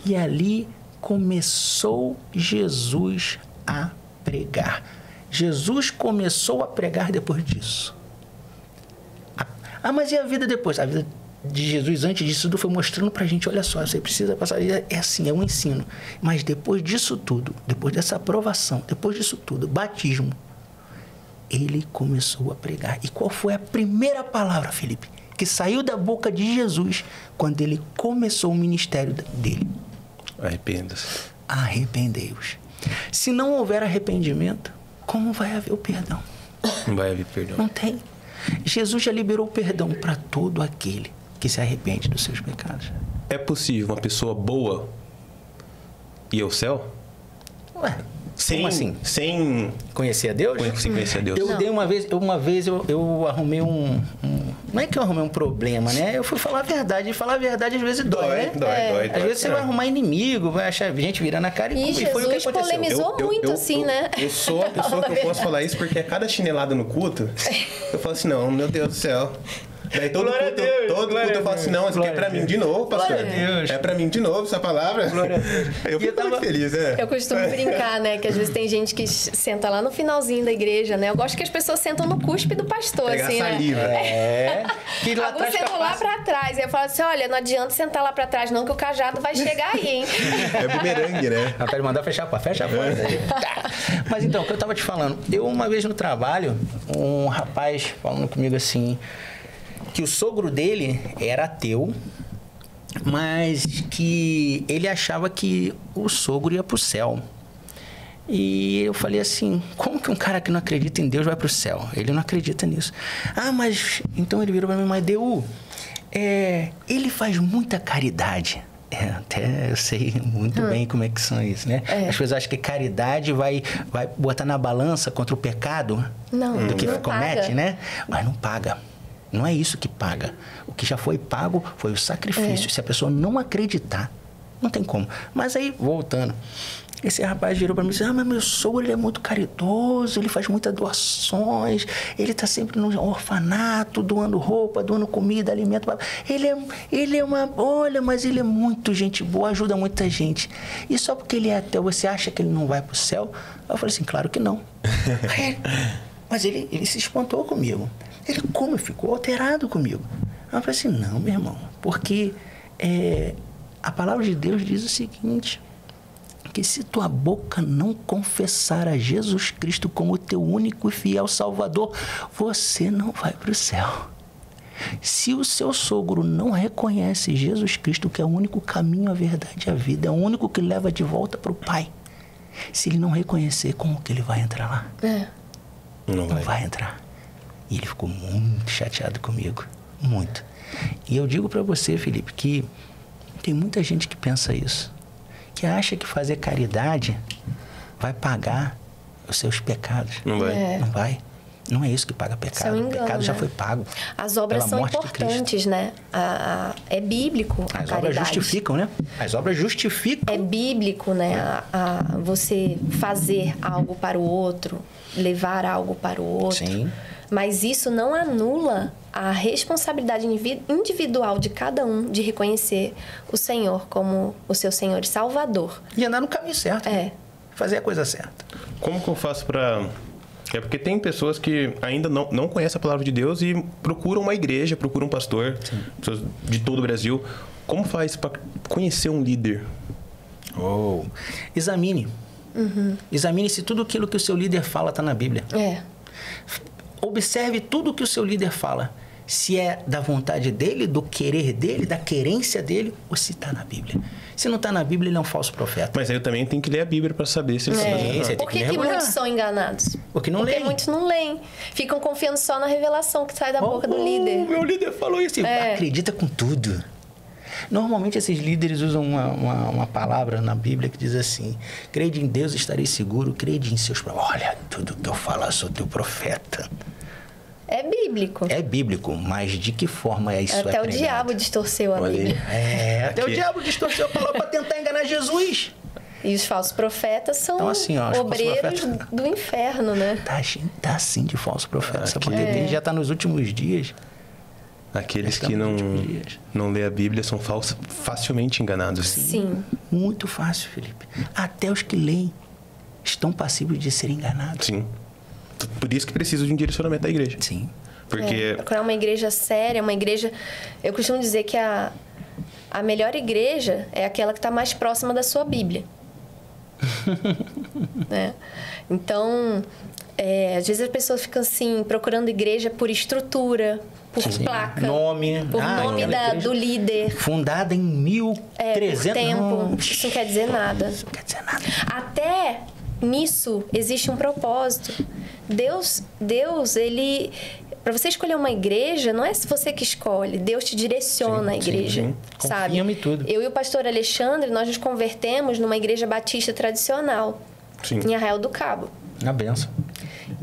B: e ali começou Jesus a pregar. Jesus começou a pregar depois disso. Mas e a vida depois? A vida de Jesus antes disso tudo foi mostrando pra gente, olha só, você precisa passar, é assim, é um ensino. Mas depois disso tudo, depois dessa aprovação, depois disso tudo, batismo, ele começou a pregar. E qual foi a primeira palavra, Felipe, que saiu da boca de Jesus quando ele começou o ministério dele?
A: Arrependa-se.
B: Arrependei-vos. Se não houver arrependimento, como vai haver o perdão?
A: Não vai haver perdão.
B: Não tem. Jesus já liberou perdão para todo aquele que se arrepende dos seus pecados.
A: É possível uma pessoa boa ir ao céu?
B: Ué,
A: Sem,
B: como assim?
A: Sem
B: Conhecer a Deus?
A: conhecer a Deus.
B: Eu dei uma vez eu arrumei não é que eu arrumei um problema, né? Eu fui falar a verdade. E falar a verdade às vezes dói, né?
A: Dói.
B: Às vezes você vai arrumar inimigo, vai achar gente virando a cara
C: E
B: e foi o que
C: Jesus
B: aconteceu.
C: polemizou muito, assim, né?
A: Eu sou a pessoa que eu posso falar isso porque a cada chinelada no culto, eu falo assim, não, meu Deus do céu. Daí todo
B: Glória
A: culto,
B: a Deus,
A: todo
B: glória
A: culto eu
B: a
A: falo assim,
B: Deus,
A: não, isso aqui é
B: glória
A: pra
B: a
A: mim
B: Deus.
A: de novo, pastor.
B: Glória a Deus.
A: É pra mim de novo essa palavra.
B: Glória a Deus.
A: Eu fico muito feliz,
C: Eu costumo brincar, né? Que às vezes tem gente que senta lá no finalzinho da igreja, né? Eu gosto que as pessoas sentam no cuspe do pastor,
A: Pegar
C: assim,
A: saliva.
B: É. Que lá
C: Alguns
B: atrás
C: sentam lá pra trás. E eu falo assim, olha, não adianta sentar lá pra trás não, que o cajado vai chegar aí, hein?
A: É bumerangue, né?
B: Ela pode mandar fechar a porta. Fecha a porta. Mas então, o que eu tava te falando. Eu, uma vez no trabalho, um rapaz falando comigo assim, que o sogro dele era ateu, mas que ele achava que o sogro ia pro céu. E eu falei assim, como que um cara que não acredita em Deus vai pro céu? Ele não acredita nisso. Ah, mas... Então ele virou pra mim, mas Deu, ele faz muita caridade. Até eu sei muito bem como é que são isso, né? As pessoas acham que caridade vai botar na balança contra o pecado do que
C: não
B: comete,
C: paga.
B: né? Mas não paga. Não é isso que paga. O que já foi pago foi o sacrifício. Se a pessoa não acreditar, não tem como. Mas aí, voltando, esse rapaz virou para mim e disse, mas meu sogro, ele é muito caridoso, ele faz muitas doações, ele tá sempre no orfanato, doando roupa, doando comida, alimento. Ele é uma... Olha, mas ele é muito gente boa, ajuda muita gente. E só porque ele é ateu, você acha que ele não vai pro céu? Eu falei assim, claro que não. Mas ele se espantou comigo. Ele ficou alterado comigo. Eu falei assim, não, meu irmão, porque a palavra de Deus diz o seguinte, que se tua boca não confessar a Jesus Cristo como teu único e fiel Salvador, você não vai para o céu. Se o seu sogro não reconhece Jesus Cristo, que é o único caminho, a verdade e a vida, é o único que leva de volta para o Pai, se ele não reconhecer, como que ele vai entrar lá? Não vai entrar. E ele ficou muito chateado comigo. Muito. E eu digo para você, Felipe, que tem muita gente que pensa isso. Que acha que fazer caridade vai pagar os seus pecados.
A: Não vai.
B: Não vai. Não é isso que paga pecado.
C: Isso é um engano,
B: o pecado já
C: né?
B: foi pago.
C: As obras
B: pela
C: são
B: morte de
C: importantes,
B: Cristo.
C: né? É bíblico a
B: As
C: caridade.
B: obras justificam, né? As obras justificam.
C: É bíblico, né? Você fazer algo para o outro, levar algo para o outro.
B: Sim.
C: Mas isso não anula a responsabilidade individual de cada um de reconhecer o Senhor como o seu Senhor e Salvador.
B: E andar no caminho certo.
C: É.
B: Fazer a coisa certa.
A: Como que eu faço pra... É porque tem pessoas que ainda não conhecem a palavra de Deus e procuram uma igreja, procuram um pastor, pessoas de todo o Brasil. Como faz pra conhecer um líder?
B: Examine. Examine se tudo aquilo que o seu líder fala está na Bíblia. Observe tudo que o seu líder fala. Se é da vontade dele, do querer dele, da querência dele, ou se está na Bíblia. Se não está na Bíblia, ele é um falso profeta.
A: Mas aí eu também tenho que ler a Bíblia para saber se ele está fazendo
B: você
A: errado.
C: Por que muitos são enganados?
B: Porque não leem.
C: Muitos não leem. Ficam confiando só na revelação que sai da boca do líder.
B: Meu líder falou isso. Acredita com tudo. Normalmente esses líderes usam uma palavra na Bíblia que diz assim: crede em Deus, estarei seguro, crede em seus... Olha, tudo que eu falar sou teu profeta.
C: É bíblico.
B: É bíblico, mas de que forma é isso?
C: Até o diabo distorceu a Bíblia.
B: Até o diabo distorceu a palavra para tentar enganar Jesus.
C: E os falsos profetas são
B: então, assim, ó,
C: obreiros do inferno, né?
B: Tá assim de falso profeta. Sabe por quê? Já está nos últimos dias.
A: Aqueles que não lê a Bíblia são facilmente enganados.
C: Sim.
B: Muito fácil, Felipe. Até os que leem estão passíveis de serem enganados.
A: Sim. Por isso que precisa de um direcionamento da igreja.
B: Sim.
A: Porque...
C: procurar uma igreja séria, uma igreja... Eu costumo dizer que a melhor igreja é aquela que está mais próxima da sua Bíblia. Né? Então, às vezes as pessoas ficam assim, procurando igreja por estrutura, por placa,
B: nome,
C: por nome do líder.
B: Fundada em 1300.
C: Tempo. Isso não quer dizer nada.
B: Isso não quer dizer nada.
C: Até nisso existe um propósito. Deus, ele... Para você escolher uma igreja, não é você que escolhe. Deus te direciona a igreja, sabe?
B: Confia-me tudo.
C: Eu e o pastor Alexandre, nós nos convertemos numa igreja batista tradicional, em Arraial do Cabo.
B: Na benção.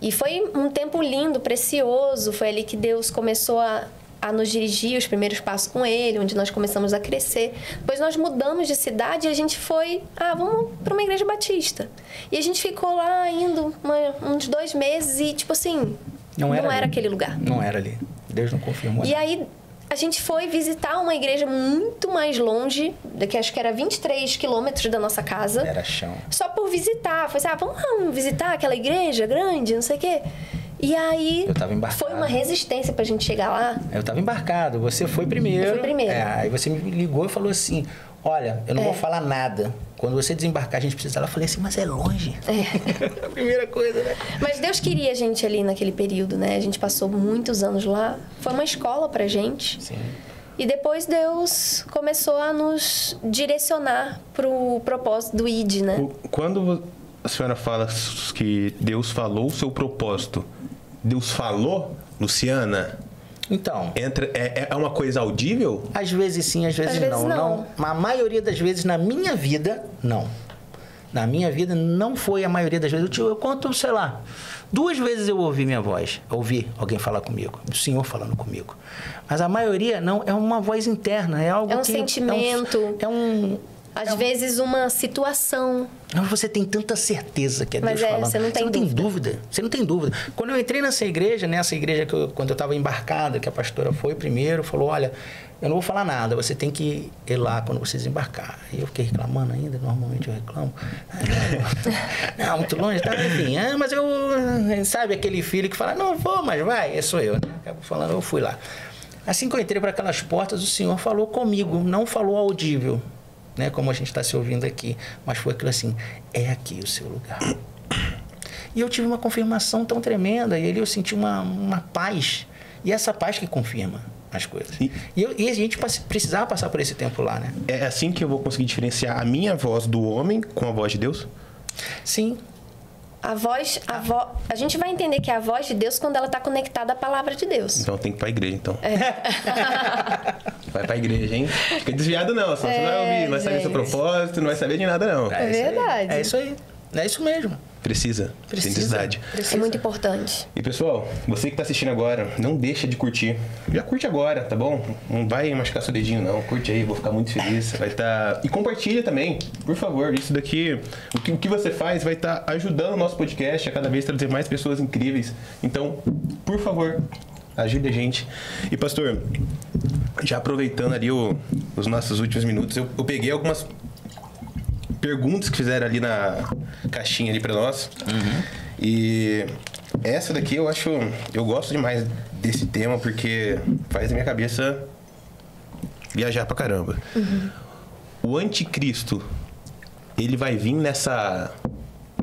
C: E foi um tempo lindo, precioso. Foi ali que Deus começou a nos dirigir, os primeiros passos com Ele, onde nós começamos a crescer. Depois nós mudamos de cidade e a gente foi... vamos para uma igreja batista. E a gente ficou lá indo uns 2 meses e, tipo assim... Não era aquele lugar.
B: Não era ali. Deus não confirmou.
C: E aí, a gente foi visitar uma igreja muito mais longe, que acho que era 23 quilômetros da nossa casa.
B: Era chão.
C: Só por visitar. Foi assim, vamos visitar aquela igreja grande, não sei o quê. E aí,
B: eu tava embarcado.
C: Foi uma resistência pra gente chegar lá.
B: Eu tava embarcado. Você foi primeiro.
C: Eu fui primeiro.
B: Aí você me ligou e falou assim... Olha, eu não vou falar nada. Quando você desembarcar, a gente precisa... Eu falei assim, mas é longe. A primeira coisa, né?
C: Mas Deus queria a gente ali naquele período, né? A gente passou muitos anos lá. Foi uma escola pra gente.
B: Sim.
C: E depois Deus começou a nos direcionar pro propósito do ID, né?
A: Quando a senhora fala que Deus falou o seu propósito, Deus falou, Luciana...
B: Então...
A: É uma coisa audível?
B: Às vezes sim, às vezes não. A maioria das vezes, na minha vida, não. Na minha vida, não foi a maioria das vezes. Eu conto, sei lá, 2 vezes eu ouvi minha voz. Ouvi alguém falar comigo. O Senhor falando comigo. Mas a maioria, não. É uma voz interna. É algo
C: que... É um sentimento. Às vezes uma situação.
B: Você tem tanta certeza que é Deus falando.
C: Você não tem
B: dúvida. Você não tem dúvida. Quando eu entrei nessa igreja que quando eu estava embarcado, que a pastora foi primeiro, falou, olha, eu não vou falar nada, você tem que ir lá quando você desembarcar. E eu fiquei reclamando ainda, normalmente eu reclamo. Não, muito longe, tá? Enfim, mas eu... Sabe aquele filho que fala, não vou, mas vai, sou eu, né? Acabo falando, eu fui lá. Assim que eu entrei para aquelas portas, o Senhor falou comigo, não falou audível. Né, como a gente está se ouvindo aqui, mas foi aquilo assim, é aqui o seu lugar. E eu tive uma confirmação tão tremenda, e ali eu senti uma paz, e essa paz que confirma as coisas. E a gente precisava passar por esse tempo lá, né?
A: É assim que eu vou conseguir diferenciar a minha voz do homem com a voz de Deus?
C: Sim. A gente vai entender que é a voz de Deus quando ela está conectada à palavra de Deus.
A: Então tem que ir para a igreja, então. Vai para a igreja, hein? Fica desviado não, senão você não vai ouvir, não vai saber seu propósito, não vai saber de nada não.
C: É verdade.
B: É isso aí. É isso mesmo.
A: Precisa. Necessidade.
C: É muito importante.
A: E pessoal, você que está assistindo agora, não deixa de curtir. Já curte agora, tá bom? Não vai machucar seu dedinho não. Curte aí, vou ficar muito feliz. Vai estar... E compartilha também, por favor. Isso daqui, o que você faz vai estar ajudando o nosso podcast a cada vez trazer mais pessoas incríveis. Então, por favor, ajude a gente. E pastor, já aproveitando ali os nossos últimos minutos, eu peguei algumas perguntas que fizeram ali na caixinha ali pra nós. E essa daqui eu gosto demais desse tema porque faz a minha cabeça viajar pra caramba. O anticristo, ele vai vir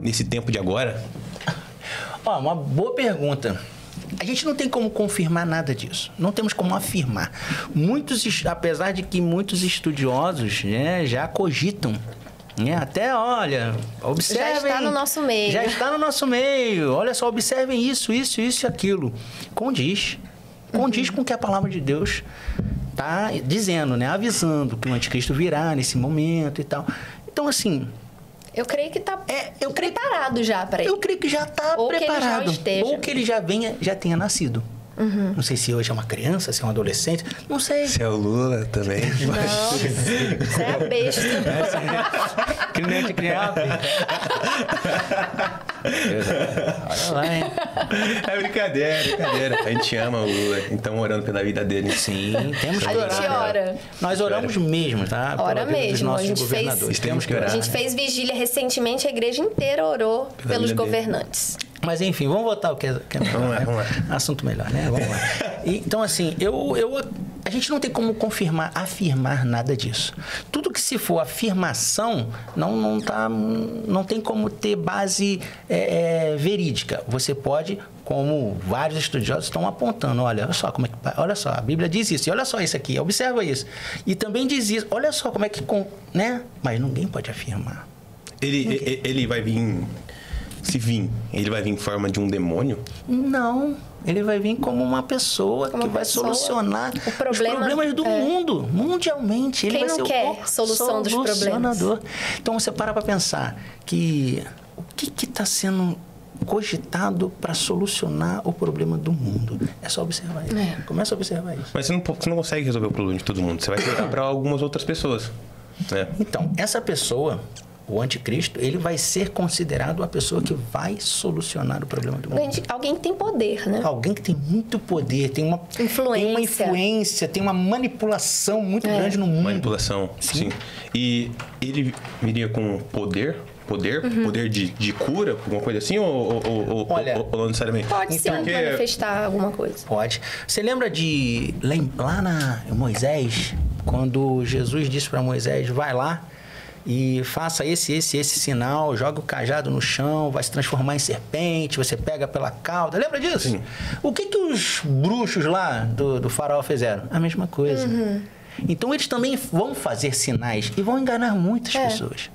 A: nesse tempo de agora?
B: Uma boa pergunta. A gente não tem como confirmar nada disso. Não temos como afirmar. Apesar de que muitos estudiosos, né, já cogitam, né, até, olha, observem...
C: Já está no nosso meio.
B: Já está no nosso meio. Olha só, observem isso e aquilo. Condiz com o que a palavra de Deus está dizendo, né? Avisando que o anticristo virá nesse momento e tal. Então, assim...
C: Eu creio que está preparado já para ele.
B: Eu creio que já está preparado.
C: Que ele já esteja.
B: Ou que ele já tenha nascido. Não sei se hoje é uma criança, se é um adolescente. Não sei.
A: Se é o Lula também.
C: Não, isso é a besta.
B: Criança. Olha lá, hein?
A: É brincadeira. A gente ama o Lula. Então, orando pela vida dele.
B: Sim, temos que
C: A gente ora.
B: Nós oramos mesmo, tá?
C: Ora mesmo.
B: Dos nossos governadores.
A: Temos que orar.
C: A gente fez vigília recentemente, a igreja inteira orou pelos governantes.
B: Mas enfim, vamos voltar ao que é
A: Vamos lá.
B: assunto melhor, né? Vamos lá. Então, assim, a gente não tem como afirmar nada disso. Tudo que se for afirmação, não tem como ter base verídica. Você pode, como vários estudiosos estão apontando, olha só, a Bíblia diz isso, e olha só isso aqui, observa isso. E também diz isso, olha só como é que... né? Mas ninguém pode afirmar.
A: Ele vai vir... Se vir, ele vai vir em forma de um demônio?
B: Não, ele vai vir como uma pessoa que vai solucionar os problemas do mundo, mundialmente. Ele
C: Quem
B: vai
C: não
B: ser
C: quer solução dos problemas?
B: Então, você para pensar que o que está sendo cogitado para solucionar o problema do mundo? É só observar isso. Começa a observar isso.
A: Mas você não consegue resolver o problema de todo mundo. Você vai jogar para algumas outras pessoas. Né?
B: Então, essa pessoa... O anticristo, ele vai ser considerado a pessoa que vai solucionar o problema do mundo.
C: Alguém que tem poder, né?
B: Alguém que tem muito poder, tem uma influência, tem uma manipulação muito grande no mundo.
A: Manipulação, sim. E ele viria com poder? Poder de cura? Alguma coisa assim? Ou não necessariamente?
C: Pode sim manifestar alguma coisa.
B: Pode. Você lembra lá em Moisés, quando Jesus disse para Moisés, vai lá, e faça esse sinal, joga o cajado no chão, vai se transformar em serpente, você pega pela cauda. Lembra disso?
A: Sim.
B: O que os bruxos lá do faraó fizeram? A mesma coisa. Então, eles também vão fazer sinais e vão enganar muitas pessoas.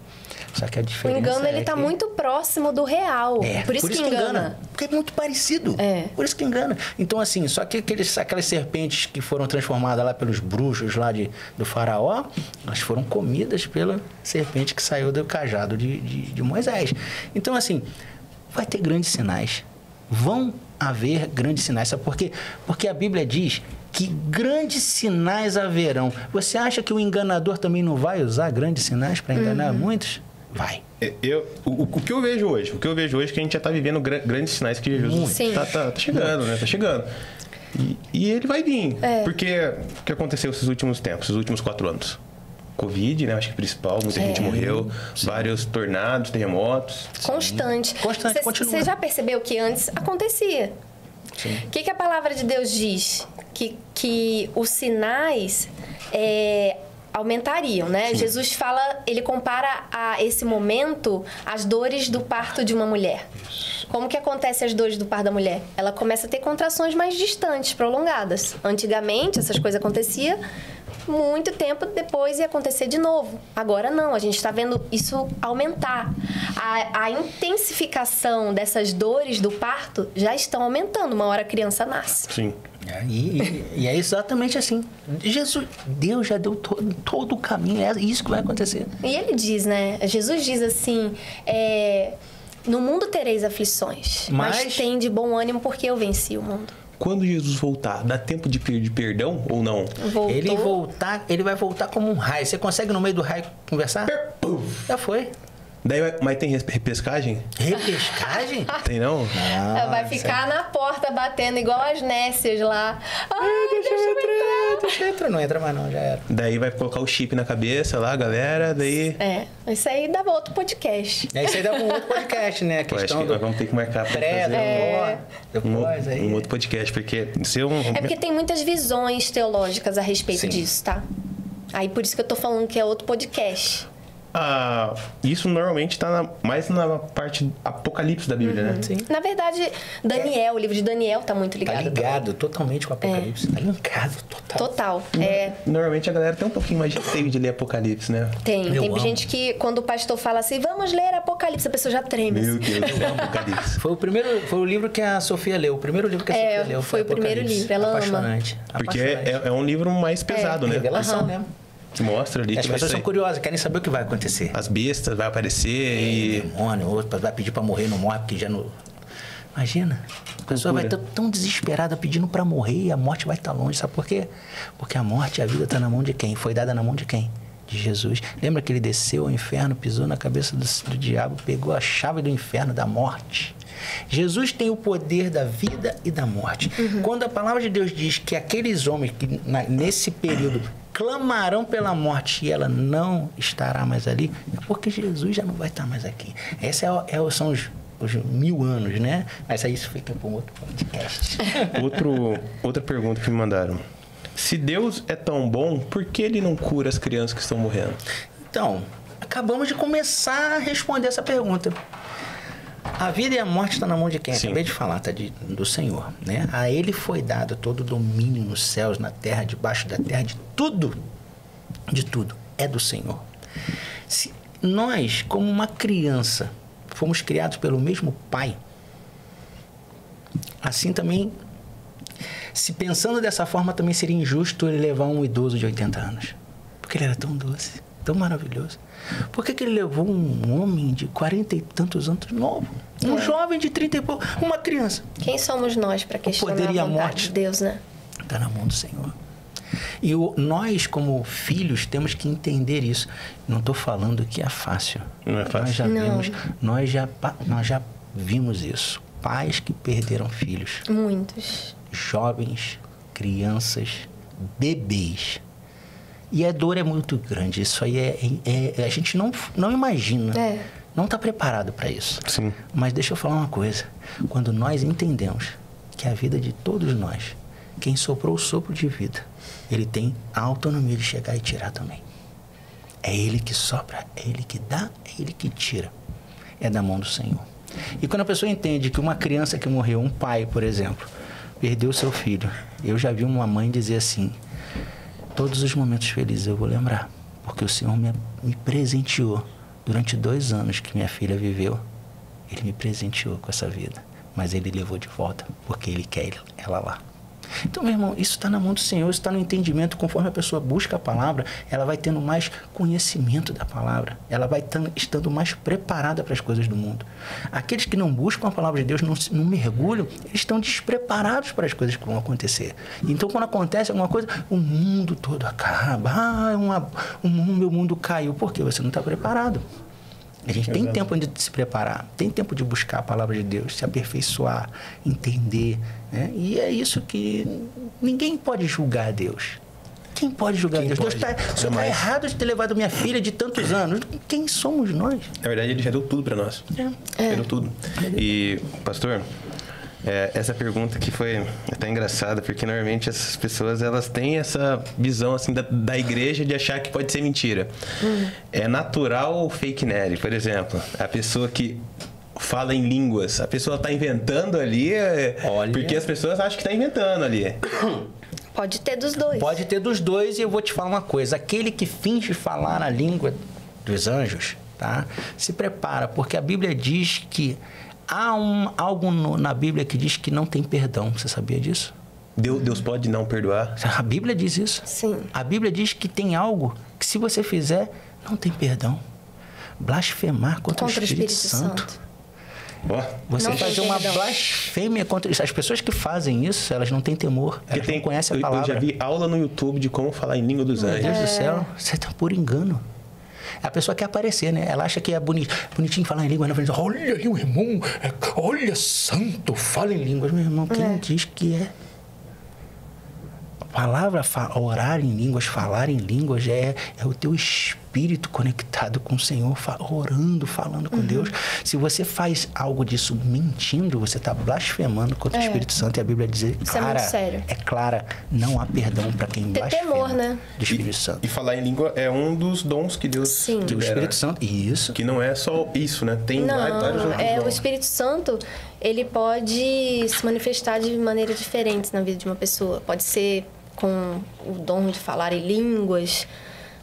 B: Só que a diferença
C: o engano, ele está muito próximo do real. Por isso que engana.
B: Porque é muito parecido. Por isso que engana. Então, assim, só que aquelas serpentes que foram transformadas lá pelos bruxos lá do faraó, elas foram comidas pela serpente que saiu do cajado de Moisés. Então, assim, vai ter grandes sinais. Vão haver grandes sinais. Sabe por quê? Porque a Bíblia diz que grandes sinais haverão. Você acha que o enganador também não vai usar grandes sinais para enganar muitos? Vai.
A: O que eu vejo hoje? É que a gente já está vivendo grandes sinais que Jesus está chegando, né? Está chegando. E ele vai vir. Porque o que aconteceu esses últimos tempos, esses últimos 4 anos? Covid, né? Acho que principal, muita gente morreu. Vários tornados, terremotos.
C: Constante.
B: Continua.
C: Você já percebeu que antes acontecia? O que a palavra de Deus diz? Que os sinais... aumentariam, né? Sim. Jesus fala, ele compara a esse momento as dores do parto de uma mulher. Como que acontece as dores do parto da mulher? Ela começa a ter contrações mais distantes, prolongadas. Antigamente, essas coisas aconteciam muito tempo depois ia acontecer de novo. Agora não, a gente está vendo isso aumentar. A intensificação dessas dores do parto já estão aumentando uma hora a criança nasce.
A: Sim.
B: E é exatamente assim. Deus já deu todo o caminho, é isso que vai acontecer.
C: E ele diz, né? Jesus diz assim, no mundo tereis aflições, mas tem de bom ânimo porque eu venci o mundo.
A: Quando Jesus voltar, dá tempo de pedir perdão ou não?
B: Ele vai voltar como um raio. Você consegue no meio do raio conversar? Já foi.
A: Mas tem repescagem?
B: Repescagem?
A: Tem não?
C: Vai ficar na porta batendo igual as nécias lá.
B: Deixa eu entrar. Não entra mais não, já era.
A: Daí vai colocar o chip na cabeça lá, galera, daí...
C: Isso aí dá outro podcast.
B: Isso aí dá um outro podcast, né? A questão
A: nós vamos ter que marcar pra fazer um outro podcast, porque...
C: porque tem muitas visões teológicas a respeito disso, tá? Aí por isso que eu tô falando que é outro podcast.
A: isso normalmente está mais na parte apocalipse da Bíblia, né?
B: Sim.
C: Na verdade, Daniel, o livro de Daniel tá muito ligado.
B: Tá ligado totalmente com o Apocalipse. Tá ligado total.
C: Total.
A: Normalmente a galera tem um pouquinho mais de receio de ler Apocalipse, né?
C: Tem
B: Eu amo.
C: gente que, quando o pastor fala assim, vamos ler Apocalipse, a pessoa já treme.
A: Meu
C: assim.
A: Deus, eu amo Apocalipse.
B: Foi o livro que a Sofia leu. O primeiro livro que a Sofia leu
C: foi o primeiro
B: Apocalipse.
C: livro, ela ama.
B: Apaixonante.
A: Porque
B: Apaixonante.
A: é um livro mais pesado, né?
B: Revelação, né?
A: Que mostra ali
B: As
A: que vai
B: pessoas são
A: sair.
B: curiosas, querem saber o que vai acontecer.
A: As bestas vai aparecer e...
B: Demônio, outro vai pedir pra morrer, não morre, porque já não... Imagina, a pessoa vai estar tão desesperada pedindo pra morrer e a morte vai estar longe. Sabe por quê? Porque a morte e a vida tá na mão de quem? Foi dada na mão de quem? De Jesus. Lembra que ele desceu ao inferno, pisou na cabeça do diabo, pegou a chave do inferno, da morte. Jesus tem o poder da vida e da morte. Quando a palavra de Deus diz que aqueles homens que nesse período clamarão pela morte e ela não estará mais ali, é porque Jesus já não vai estar mais aqui. Esse são os 1000 anos, né? Mas aí isso fica para um outro podcast.
A: Outra pergunta que me mandaram. Se Deus é tão bom, por que ele não cura as crianças que estão morrendo?
B: Então, acabamos de começar a responder essa pergunta. A vida e a morte estão na mão de quem?
A: Sim.
B: Acabei de falar, tá? Do Senhor, né? A Ele foi dado todo o domínio nos céus, na terra, debaixo da terra, de tudo, é do Senhor. Se nós, como uma criança, fomos criados pelo mesmo Pai, assim também, se pensando dessa forma, também seria injusto ele levar um idoso de 80 anos. Porque ele era tão doce, tão maravilhoso. Por que ele levou um homem de 40 e tantos anos novo? Um jovem de 30 e pouco, uma criança.
C: Quem somos nós para questionar
B: poder e
C: a
B: a
C: vontade
B: morte
C: de Deus, né?
B: Está na mão do Senhor. E nós, como filhos, temos que entender isso. Não estou falando que é fácil.
A: Não é fácil.
B: Nós já vimos isso. Pais que perderam filhos.
C: Muitos.
B: Jovens, crianças, bebês. E a dor é muito grande. Isso aí a gente não imagina. Não está preparado para isso.
A: Sim.
B: Mas deixa eu falar uma coisa. Quando nós entendemos que a vida de todos nós, quem soprou o sopro de vida, ele tem a autonomia de chegar e tirar também. É ele que sopra, é ele que dá, é ele que tira. É da mão do Senhor. E quando a pessoa entende que uma criança que morreu, um pai, por exemplo, perdeu seu filho. Eu já vi uma mãe dizer assim: todos os momentos felizes eu vou lembrar, porque o Senhor me presenteou. Durante 2 anos que minha filha viveu, Ele me presenteou com essa vida. Mas Ele levou de volta, porque Ele quer ela lá. Então, meu irmão, isso está na mão do Senhor, isso está no entendimento. Conforme a pessoa busca a palavra, ela vai tendo mais conhecimento da palavra. Ela vai estando mais preparada para as coisas do mundo. Aqueles que não buscam a palavra de Deus, não mergulham, eles estão despreparados para as coisas que vão acontecer. Então, quando acontece alguma coisa, o mundo todo acaba. Meu mundo caiu. Por quê? Você não está preparado. A gente tem tempo de se preparar, tem tempo de buscar a palavra de Deus, se aperfeiçoar, entender, né? E é isso que ninguém pode julgar a Deus. Quem pode julgar a Deus? Deus está errado de ter levado minha filha de tantos anos. Quem somos nós?
A: Na verdade, ele já deu tudo para nós. Já deu tudo. E, pastor, essa pergunta que foi até engraçada, porque normalmente essas pessoas, elas têm essa visão assim da igreja de achar que pode ser mentira. É natural ou fake news? Por exemplo, a pessoa que fala em línguas, a pessoa está inventando ali, porque as pessoas acham que está inventando ali.
C: Pode ter dos dois.
B: Pode ter dos dois, e eu vou te falar uma coisa: aquele que finge falar a língua dos anjos, tá? Se prepara, porque a Bíblia diz que há algo na Bíblia que diz que não tem perdão. Você sabia disso?
A: Deus pode não perdoar?
B: A Bíblia diz isso.
C: Sim.
B: A Bíblia diz que tem algo que, se você fizer, não tem perdão. Blasfemar contra o Espírito Santo. Você fazer uma blasfêmia contra isso. As pessoas que fazem isso, elas não têm temor. Elas não conhecem a palavra.
A: Eu já vi aula no YouTube de como falar em língua dos anjos.
B: Meu Deus do céu, você está por engano. A pessoa quer aparecer, né? Ela acha que é bonitinho falar em língua. Na frente, olha ali o irmão, olha santo, fala em línguas. Meu irmão, quem diz que é? A palavra orar em línguas, falar em línguas, é o teu espírito espírito conectado com o Senhor, orando, falando com Deus. Se você faz algo disso mentindo, você está blasfemando contra o Espírito Santo. E a Bíblia diz,
C: Isso é muito sério.
B: é clara, não há perdão para quem
C: Ter
B: blasfema
C: temor, né?
B: do Espírito Santo.
A: E falar em língua é um dos dons que Deus
C: Sim.
B: Que o
A: libera,
B: Espírito Santo, isso.
A: Que não é só isso, né? Tem vários outros dons.
C: O Espírito Santo, ele pode se manifestar de maneiras diferentes na vida de uma pessoa. Pode ser com o dom de falar em línguas,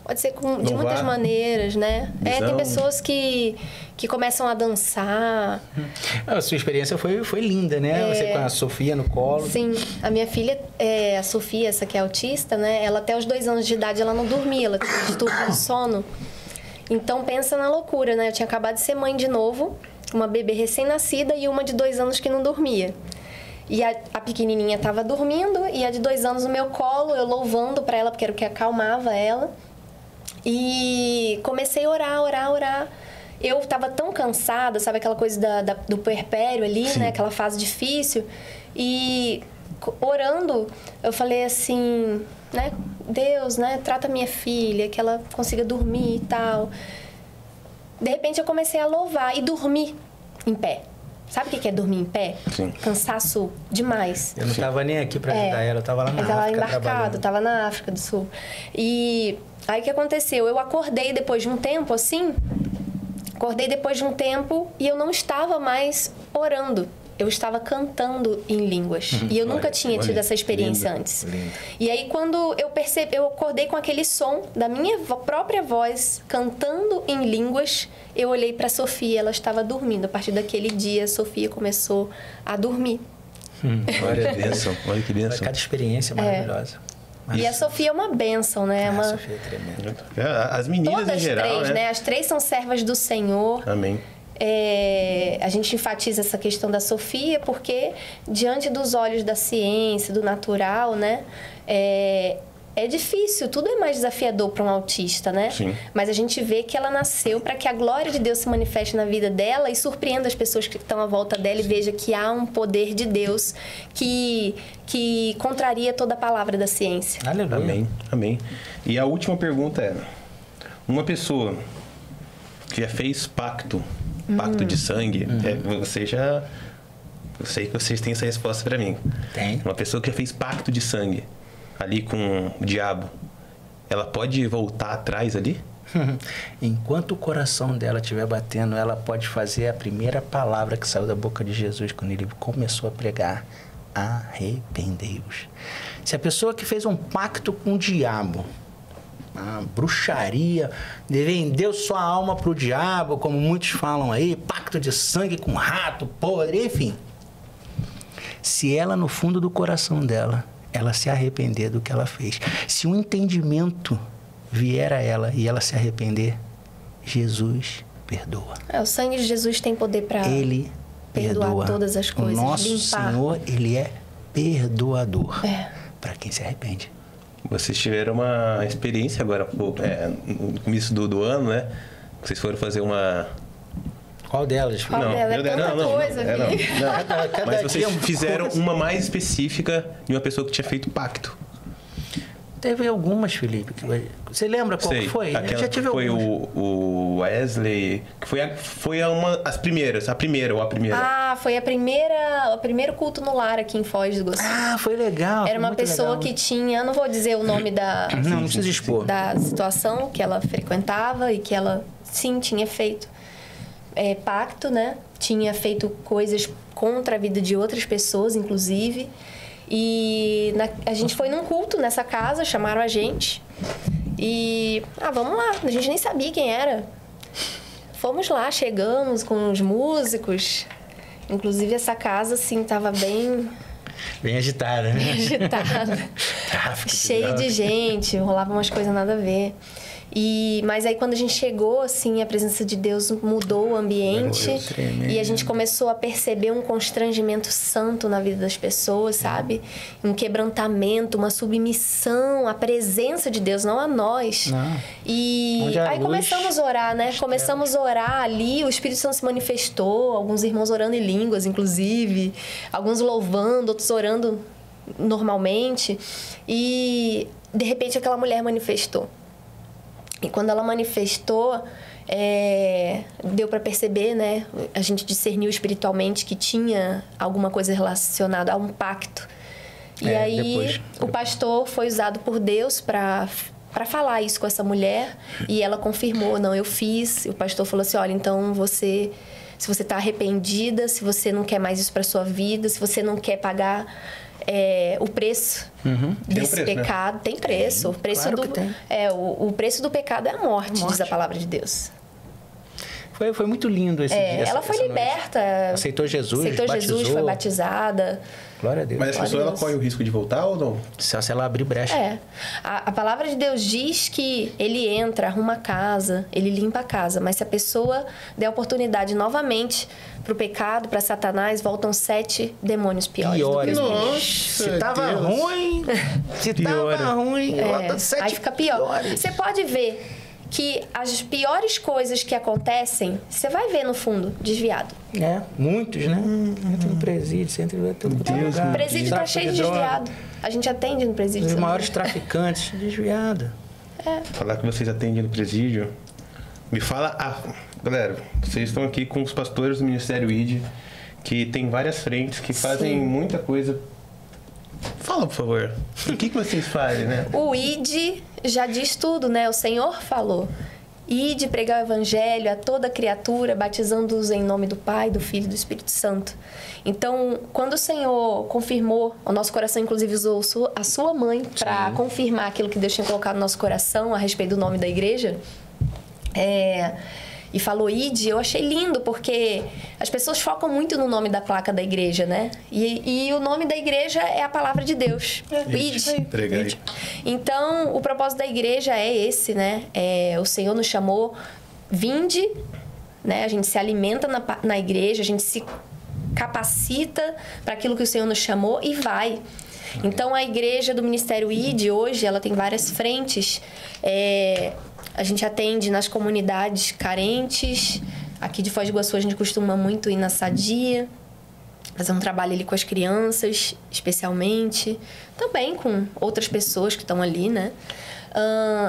C: pode ser de muitas maneiras, né? Tem pessoas que começam a dançar.
B: A sua experiência foi linda, né? Você com a Sofia no colo.
C: Sim, a minha filha, a Sofia, essa que é autista, né? Ela até os 2 anos de idade, ela não dormia, ela tinha distúrbio de sono. Então, pensa na loucura, né? Eu tinha acabado de ser mãe de novo, uma bebê recém-nascida e uma de 2 anos que não dormia. E a pequenininha estava dormindo e a de 2 anos no meu colo, eu louvando para ela, porque era o que acalmava ela. E comecei a orar. Eu estava tão cansada, sabe aquela coisa do puerpério ali,
A: Sim.
C: né? Aquela fase difícil. E orando, eu falei assim, né? Deus, né? Trata minha filha, que ela consiga dormir e tal. De repente eu comecei a louvar e dormir em pé. Sabe o que é dormir em pé?
A: Sim.
C: Cansaço demais.
B: Eu não estava nem aqui para ajudar ela, eu estava lá na
C: Eu tava
B: África
C: embarcado,
B: trabalhando.
C: estava na África do Sul. E aí o que aconteceu? Eu acordei depois de um tempo, assim, e eu não estava mais orando. Eu estava cantando em línguas. E eu nunca tinha tido essa experiência antes.
B: Lindo.
C: E aí, quando eu acordei com aquele som da minha própria voz, cantando em línguas, eu olhei para Sofia, ela estava dormindo. A partir daquele dia, a Sofia começou a dormir.
A: Olha que bênção, olha que bênção.
B: Cada experiência maravilhosa.
C: E a Sofia é uma bênção, né?
B: A Sofia é tremenda.
A: As meninas
C: Todas
A: em geral,
C: três, né? As 3 são servas do Senhor.
A: Amém.
C: A gente enfatiza essa questão da Sofia porque, diante dos olhos da ciência, do natural, né? É difícil, tudo é mais desafiador para um autista, né?
A: Sim.
C: Mas a gente vê que ela nasceu para que a glória de Deus se manifeste na vida dela e surpreenda as pessoas que estão à volta dela e veja que há um poder de Deus que contraria toda a palavra da ciência.
B: Aleluia.
A: Amém, amém. E a última pergunta é: uma pessoa que já fez pacto de sangue, eu sei que vocês têm essa resposta para mim.
B: Tem.
A: Uma pessoa que já fez pacto de sangue ali com o diabo, ela pode voltar atrás ali?
B: Enquanto o coração dela estiver batendo, ela pode fazer a primeira palavra que saiu da boca de Jesus quando ele começou a pregar: arrependei-vos. Se a pessoa que fez um pacto com o diabo, a bruxaria, vendeu sua alma para o diabo, como muitos falam aí, pacto de sangue com rato, podre, enfim. Se ela, no fundo do coração dela, ela se arrepender do que ela fez, se um entendimento vier a ela e ela se arrepender, Jesus perdoa.
C: O sangue de Jesus tem poder para
B: Ele
C: perdoar
B: perdoa.
C: todas as coisas,
B: O nosso
C: limpar.
B: Senhor, Ele é perdoador para quem se arrepende.
A: Vocês tiveram uma experiência agora, no começo do ano, né? Vocês foram fazer uma...
B: Qual delas?
C: Qual delas? É tanta coisa, filho.
A: Mas vocês fizeram uma mais específica de uma pessoa que tinha feito pacto.
B: Teve algumas, Felipe. Você lembra qual que foi?
A: Aquela
B: Já tive
A: foi
B: algumas.
A: o Wesley, que foi as primeiras, a primeira.
C: Foi o primeiro culto no lar aqui em Foz do Iguaçu.
B: Foi legal.
C: Era uma pessoa que tinha, não vou dizer o nome
B: Não precisa expor.
C: da situação que ela frequentava e que ela, sim, tinha feito pacto, né? Tinha feito coisas contra a vida de outras pessoas, inclusive. E a gente foi num culto nessa casa, chamaram a gente. E, vamos lá, a gente nem sabia quem era. Fomos lá, chegamos com os músicos. Inclusive, essa casa, assim, tava bem
B: agitada, né?
C: agitada. Cheio de gente, rolava umas coisas nada a ver. Mas aí quando a gente chegou, assim, a presença de Deus mudou o ambiente. E a gente começou a perceber um constrangimento santo na vida das pessoas, sabe? Um quebrantamento, uma submissão à presença de Deus, não a nós. E aí começamos a orar, né? Começamos a orar ali, o Espírito Santo se manifestou, alguns irmãos orando em línguas, inclusive, alguns louvando, outros orando normalmente. E de repente aquela mulher manifestou. E quando ela manifestou, deu para perceber, né? A gente discerniu espiritualmente que tinha alguma coisa relacionada a um pacto. E aí
B: depois.
C: O pastor foi usado por Deus para falar isso com essa mulher, e ela confirmou: não, eu fiz. E o pastor falou assim: olha, então se você está arrependida, se você não quer mais isso para sua vida, se você não quer pagar o preço desse pecado, né? Tem preço. O preço
B: Claro que tem.
C: O preço do pecado é a morte, diz a palavra de Deus.
B: Foi muito lindo esse dia.
C: Ela foi liberta.
B: Aceitou Jesus,
C: Jesus, foi batizada.
B: Glória a Deus.
A: Mas a pessoa, ela corre o risco de voltar ou não?
B: Só se ela abrir brecha.
C: A palavra de Deus diz que ele entra, arruma a casa, ele limpa a casa. Mas se a pessoa der oportunidade novamente pro pecado, para Satanás, voltam 7 demônios piores.
A: Nossa,
B: Se tava ruim, volta 7
C: aí fica pior.
B: piores.
C: Você pode ver que as piores coisas que acontecem, você vai ver no fundo, desviado.
B: Muitos, né? Entra no presídio, você entra em todo lugar.
C: O presídio tá cheio de desviado. A gente atende no presídio.
B: Os maiores traficantes, desviado.
A: Falar que vocês atendem no presídio, me fala... Galera, vocês estão aqui com os pastores do Ministério ID, que tem várias frentes, que fazem muita coisa. Fala, por favor. O que vocês fazem, né?
C: O ID já diz tudo, né? O Senhor falou: ide pregar o evangelho a toda criatura, batizando-os em nome do Pai, do Filho e do Espírito Santo. Então, quando o Senhor confirmou, o nosso coração inclusive usou a sua mãe para confirmar aquilo que Deus tinha colocado no nosso coração a respeito do nome da igreja, e falou ID, eu achei lindo, porque as pessoas focam muito no nome da placa da igreja, né? E o nome da igreja é a palavra de Deus. ID. Então, o propósito da igreja é esse, né? O Senhor nos chamou, vinde, né? A gente se alimenta na igreja, a gente se capacita para aquilo que o Senhor nos chamou e vai. Então, a igreja do Ministério ID, hoje, ela tem várias frentes. A gente atende nas comunidades carentes. Aqui de Foz do Iguaçu a gente costuma muito ir na Sadia, fazer um trabalho ali com as crianças, especialmente. Também com outras pessoas que estão ali, né?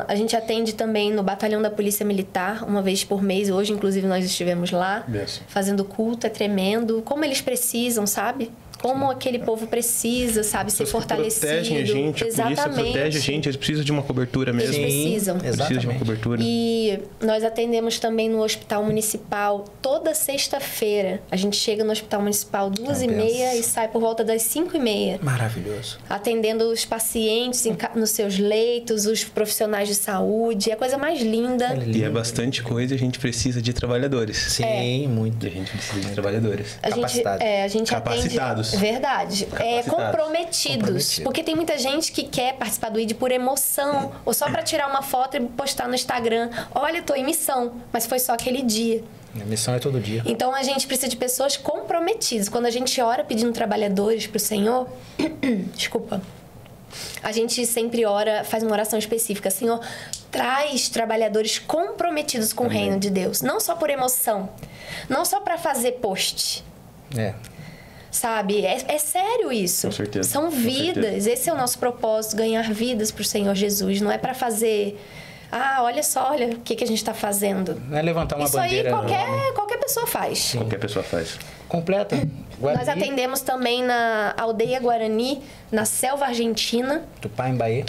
C: A gente atende também no Batalhão da Polícia Militar, uma vez por mês. Hoje, inclusive, nós estivemos lá, fazendo culto. É tremendo. Como eles precisam, sabe? Como aquele povo precisa, sabe, ser fortalecido.
A: Protegem a gente, a polícia protege a gente, eles precisam de uma cobertura mesmo.
C: Eles precisam.
A: Precisam de uma cobertura.
C: E nós atendemos também no Hospital Municipal toda sexta-feira. A gente chega no Hospital Municipal 2h30 e sai por volta das 5h30.
B: Maravilhoso.
C: Atendendo os pacientes nos seus leitos, os profissionais de saúde. É a coisa mais linda.
A: E é bastante coisa, a gente precisa de trabalhadores.
B: Sim, muito.
A: A gente precisa de trabalhadores.
C: A gente
A: capacitados.
C: Atende, verdade. Comprometidos. Porque tem muita gente que quer participar do ID por emoção, ou só para tirar uma foto e postar no Instagram. Olha, tô em missão, mas foi só aquele dia.
B: A missão é todo dia.
C: Então, a gente precisa de pessoas comprometidas. Quando a gente ora pedindo trabalhadores pro Senhor... Desculpa. A gente sempre ora, faz uma oração específica. Senhor, traz trabalhadores comprometidos com o reino de Deus. Não só por emoção. Não só para fazer post. Sabe? É sério isso.
A: Com certeza.
C: São vidas.
A: certeza.
C: Esse é o nosso propósito, ganhar vidas pro Senhor Jesus. Não é para fazer... olha só, olha o que a gente está fazendo.
B: Não é levantar uma
C: isso
B: bandeira.
C: Isso aí qualquer pessoa faz.
B: Sim.
A: Qualquer pessoa faz.
B: Completa. Guarani.
C: Nós atendemos também na Aldeia Guarani, na selva argentina. Tupá-Embaê.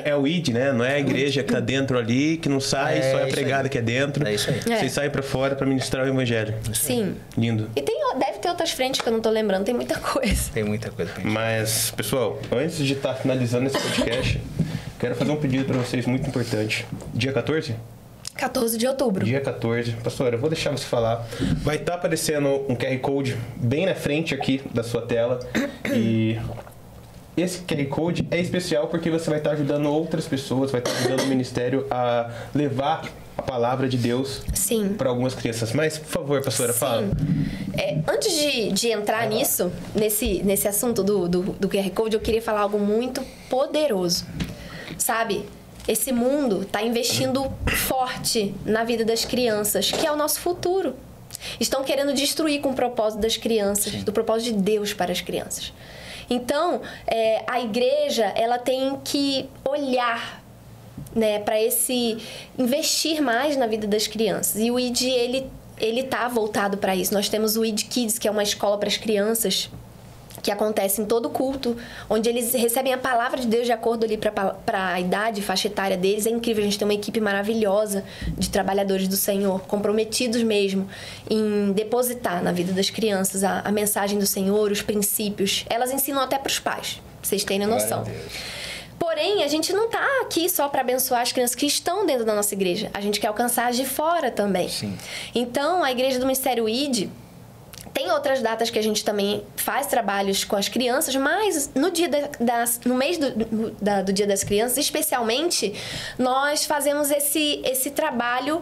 A: É o ID, né? Não é a igreja que tá dentro ali, que não sai, só é a pregada que é dentro.
B: É isso aí.
A: Vocês saem pra fora pra ministrar o evangelho.
C: Sim.
A: Lindo.
C: E deve ter outras frentes que eu não tô lembrando, tem muita coisa.
B: Tem muita coisa pra gente.
A: Mas, pessoal, antes de estar finalizando esse podcast, quero fazer um pedido pra vocês muito importante. Dia 14?
C: 14 de outubro.
A: Dia 14. Pastor, eu vou deixar você falar. Vai estar aparecendo um QR Code bem na frente aqui da sua tela. E esse QR Code é especial porque você vai estar ajudando outras pessoas, vai estar ajudando o ministério a levar a palavra de Deus para algumas crianças. Mas, por favor, pastora, fala.
C: Antes de entrar nisso, nesse assunto do QR Code, eu queria falar algo muito poderoso. Sabe? Esse mundo está investindo forte na vida das crianças, que é o nosso futuro. Estão querendo destruir com o propósito das crianças, do propósito de Deus para as crianças. Então, a igreja ela tem que olhar né, para esse investir mais na vida das crianças. E o ID, ele tá voltado para isso. Nós temos o ID Kids, que é uma escola para as crianças, que acontece em todo culto, onde eles recebem a palavra de Deus de acordo ali para a idade, faixa etária deles. É incrível, a gente tem uma equipe maravilhosa de trabalhadores do Senhor, comprometidos mesmo em depositar na vida das crianças a mensagem do Senhor, os princípios. Elas ensinam até para os pais, pra vocês terem noção. Porém, a gente não tá aqui só para abençoar as crianças que estão dentro da nossa igreja. A gente quer alcançar as de fora também. Sim. Então, a Igreja do Ministério ID tem outras datas que a gente também faz trabalhos com as crianças, mas no dia no mês do Dia das Crianças, especialmente, nós fazemos esse trabalho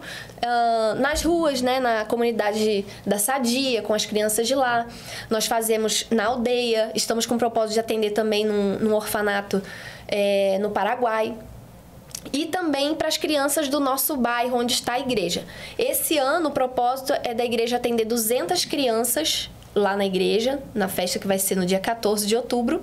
C: nas ruas, né? Na comunidade da Sadia, com as crianças de lá. Nós fazemos na aldeia, estamos com o propósito de atender também num orfanato no Paraguai. E também para as crianças do nosso bairro, onde está a igreja. Esse ano, o propósito é da igreja atender 200 crianças lá na igreja, na festa que vai ser no dia 14 de outubro.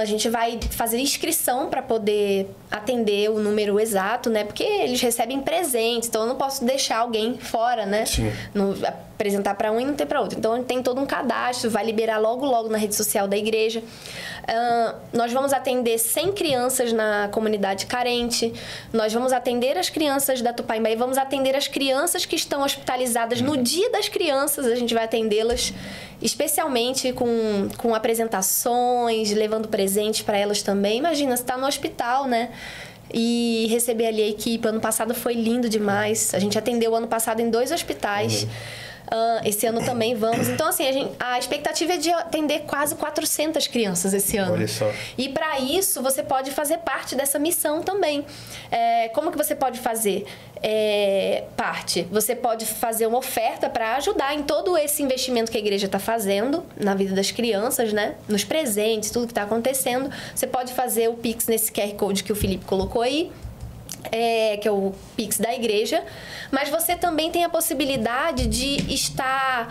C: A gente vai fazer inscrição para poder atender o número exato, né? Porque eles recebem presentes, então eu não posso deixar alguém fora, né? Sim. Não apresentar para um e não ter para outro. Então tem todo um cadastro, vai liberar logo na rede social da igreja. Nós vamos atender 100 crianças na comunidade carente. Nós vamos atender as crianças da Tupaimbá e vamos atender as crianças que estão hospitalizadas no Dia das Crianças. A gente vai atendê-las especialmente com apresentações, levando presentes para elas também. Imagina, você está no hospital, né? E receber ali a equipe. Ano passado foi lindo demais. A gente atendeu ano passado em 2 hospitais. Esse ano também vamos. Então, assim, a expectativa é de atender quase 400 crianças esse ano.
A: Olha só.
C: E para isso, você pode fazer parte dessa missão também. Como que você pode fazer parte? Você pode fazer uma oferta para ajudar em todo esse investimento que a igreja está fazendo na vida das crianças, né? Nos presentes, tudo que está acontecendo. Você pode fazer o Pix nesse QR Code que o Felipe colocou aí. Que é o Pix da igreja, mas você também tem a possibilidade de estar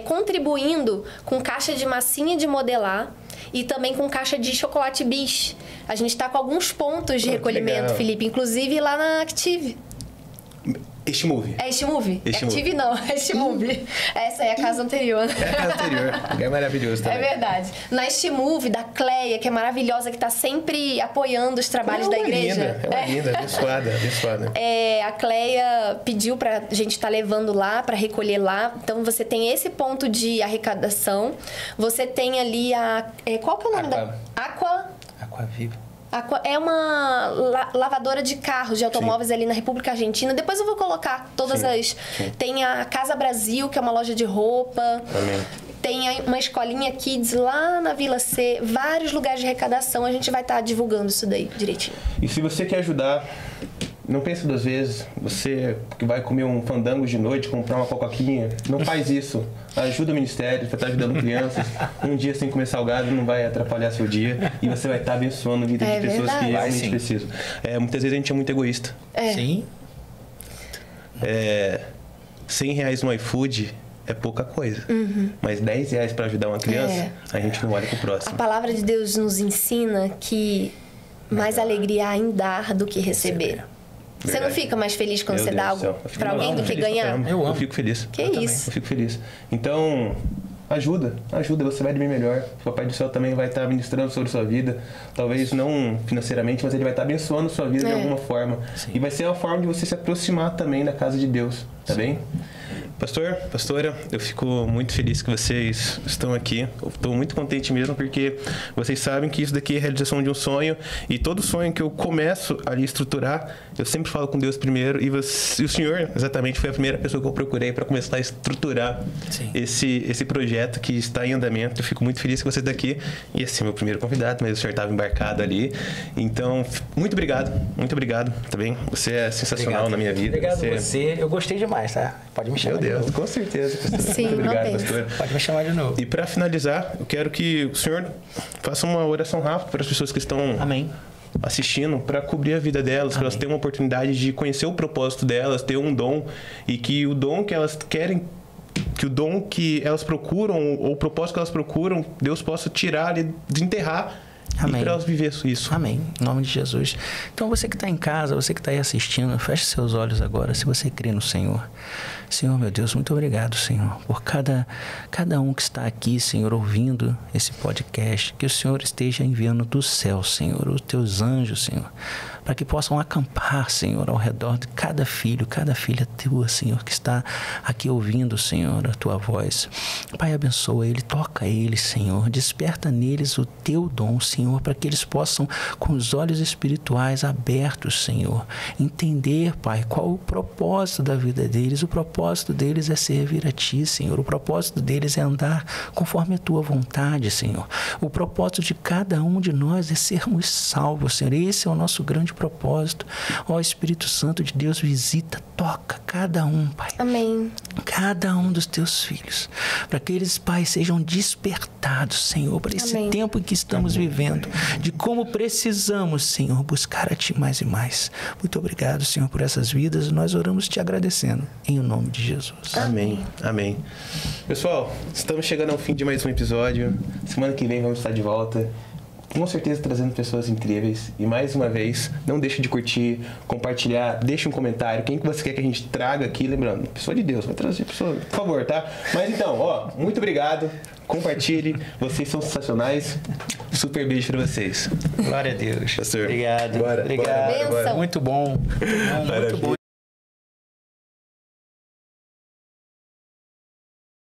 C: contribuindo com caixa de massinha de modelar e também com caixa de chocolate bis. A gente está com alguns pontos de recolhimento, Felipe, inclusive lá na Active.
A: Estimove.
C: Estimove. Active não, Estimove. Essa é a casa anterior.
A: É a casa anterior. É maravilhoso também.
C: É verdade. Na Estimove, da Cleia, que é maravilhosa, que está sempre apoiando os trabalhos da igreja.
A: É uma linda, abençoada.
C: A Cleia pediu pra gente estar levando lá, para recolher lá. Então, você tem esse ponto de arrecadação. Você tem ali qual que é o nome da...
B: Aquaviva.
C: É uma lavadora de carros, de automóveis. Sim. Ali na República Argentina. Depois eu vou colocar todas as... Sim. Tem a Casa Brasil, que é uma loja de roupa. Amém. Tem uma escolinha Kids lá na Vila C. Vários lugares de arrecadação. A gente vai estar divulgando isso daí direitinho.
A: E se você quer ajudar, não pense 2 vezes. Você que vai comer um fandango de noite, comprar uma coquinha, não faz isso. Ajuda o ministério, você está ajudando crianças. Um dia sem comer salgado não vai atrapalhar seu dia. E você vai estar abençoando a vida de pessoas que realmente precisam. Muitas vezes a gente é muito egoísta.
B: Sim.
A: R$100 no iFood é pouca coisa. Mas R$10 para ajudar uma criança, a gente não olha pro próximo.
C: A palavra de Deus nos ensina que mais alegria há em dar do que receber. Você não fica mais feliz quando você dá algo para alguém do que ganhar?
A: Eu fico feliz.
C: Que isso?
A: Eu fico feliz. Então, ajuda. Você vai dormir melhor. O Papai do Céu também vai estar ministrando sobre a sua vida. Talvez não financeiramente, mas ele vai estar abençoando a sua vida de alguma forma. Sim. E vai ser uma forma de você se aproximar também da casa de Deus. Tá bem? Pastor, pastora, eu fico muito feliz que vocês estão aqui. Eu estou muito contente mesmo, porque vocês sabem que isso daqui é a realização de um sonho. E todo sonho que eu começo ali a estruturar, eu sempre falo com Deus primeiro. E o Senhor, exatamente, foi a primeira pessoa que eu procurei para começar a estruturar esse projeto que está em andamento. Eu fico muito feliz que você está aqui. E esse é meu primeiro convidado, mas o senhor estava embarcado ali. Então, muito obrigado, tá bem? Você é sensacional na minha vida.
B: Obrigado você. Eu gostei demais, tá? Pode me chamar de novo.
A: Com certeza.
C: Sim,
A: muito obrigado, pastor.
B: Pode me chamar de novo.
A: E para finalizar, eu quero que o senhor faça uma oração rápida para as pessoas que estão assistindo, para cobrir a vida delas, para elas terem uma oportunidade de conhecer o propósito delas, ter um dom, e que o dom que elas querem, que o dom que elas procuram, ou o propósito que elas procuram, Deus possa tirar e desenterrar
B: Amém.
A: E para nós viver isso.
B: Amém. Em nome de Jesus. Então, você que está em casa, você que está aí assistindo, feche seus olhos agora, se você crê no Senhor. Senhor, meu Deus, muito obrigado, Senhor, por cada um que está aqui, Senhor, ouvindo esse podcast. Que o Senhor esteja enviando do céu, Senhor, os teus anjos, Senhor, para que possam acampar, Senhor, ao redor de cada filho, cada filha tua, Senhor, que está aqui ouvindo, Senhor, a tua voz. Pai, abençoa ele, toca ele, Senhor, desperta neles o teu dom, Senhor, para que eles possam, com os olhos espirituais abertos, Senhor, entender, Pai, qual o propósito da vida deles. O propósito deles é servir a Ti, Senhor. O propósito deles é andar conforme a Tua vontade, Senhor. O propósito de cada um de nós é sermos salvos, Senhor. Esse é o nosso grande propósito. Ó Espírito Santo de Deus, visita, toca cada um, Pai.
C: Amém.
B: Cada um dos Teus filhos, para que eles, Pai, sejam despertados, Senhor, para esse
C: Amém.
B: tempo em que estamos vivendo, de como precisamos, Senhor, buscar a Ti mais e mais. Muito obrigado, Senhor, por essas vidas. Nós oramos Te agradecendo, em o nome de Jesus.
A: Amém. Amém. Pessoal, estamos chegando ao fim de mais um episódio. Semana que vem vamos estar de volta. Com certeza trazendo pessoas incríveis. E mais uma vez, não deixe de curtir, compartilhar, deixe um comentário. Quem que você quer que a gente traga aqui? Lembrando, pessoa de Deus, vai trazer pessoa, por favor, tá? Mas então, ó, muito obrigado. Compartilhe, vocês são sensacionais. Super beijo pra vocês.
B: Glória a Deus.
A: Pastor.
B: Obrigado.
A: Bora,
B: obrigado.
C: bora.
B: Muito bom. Muito bom.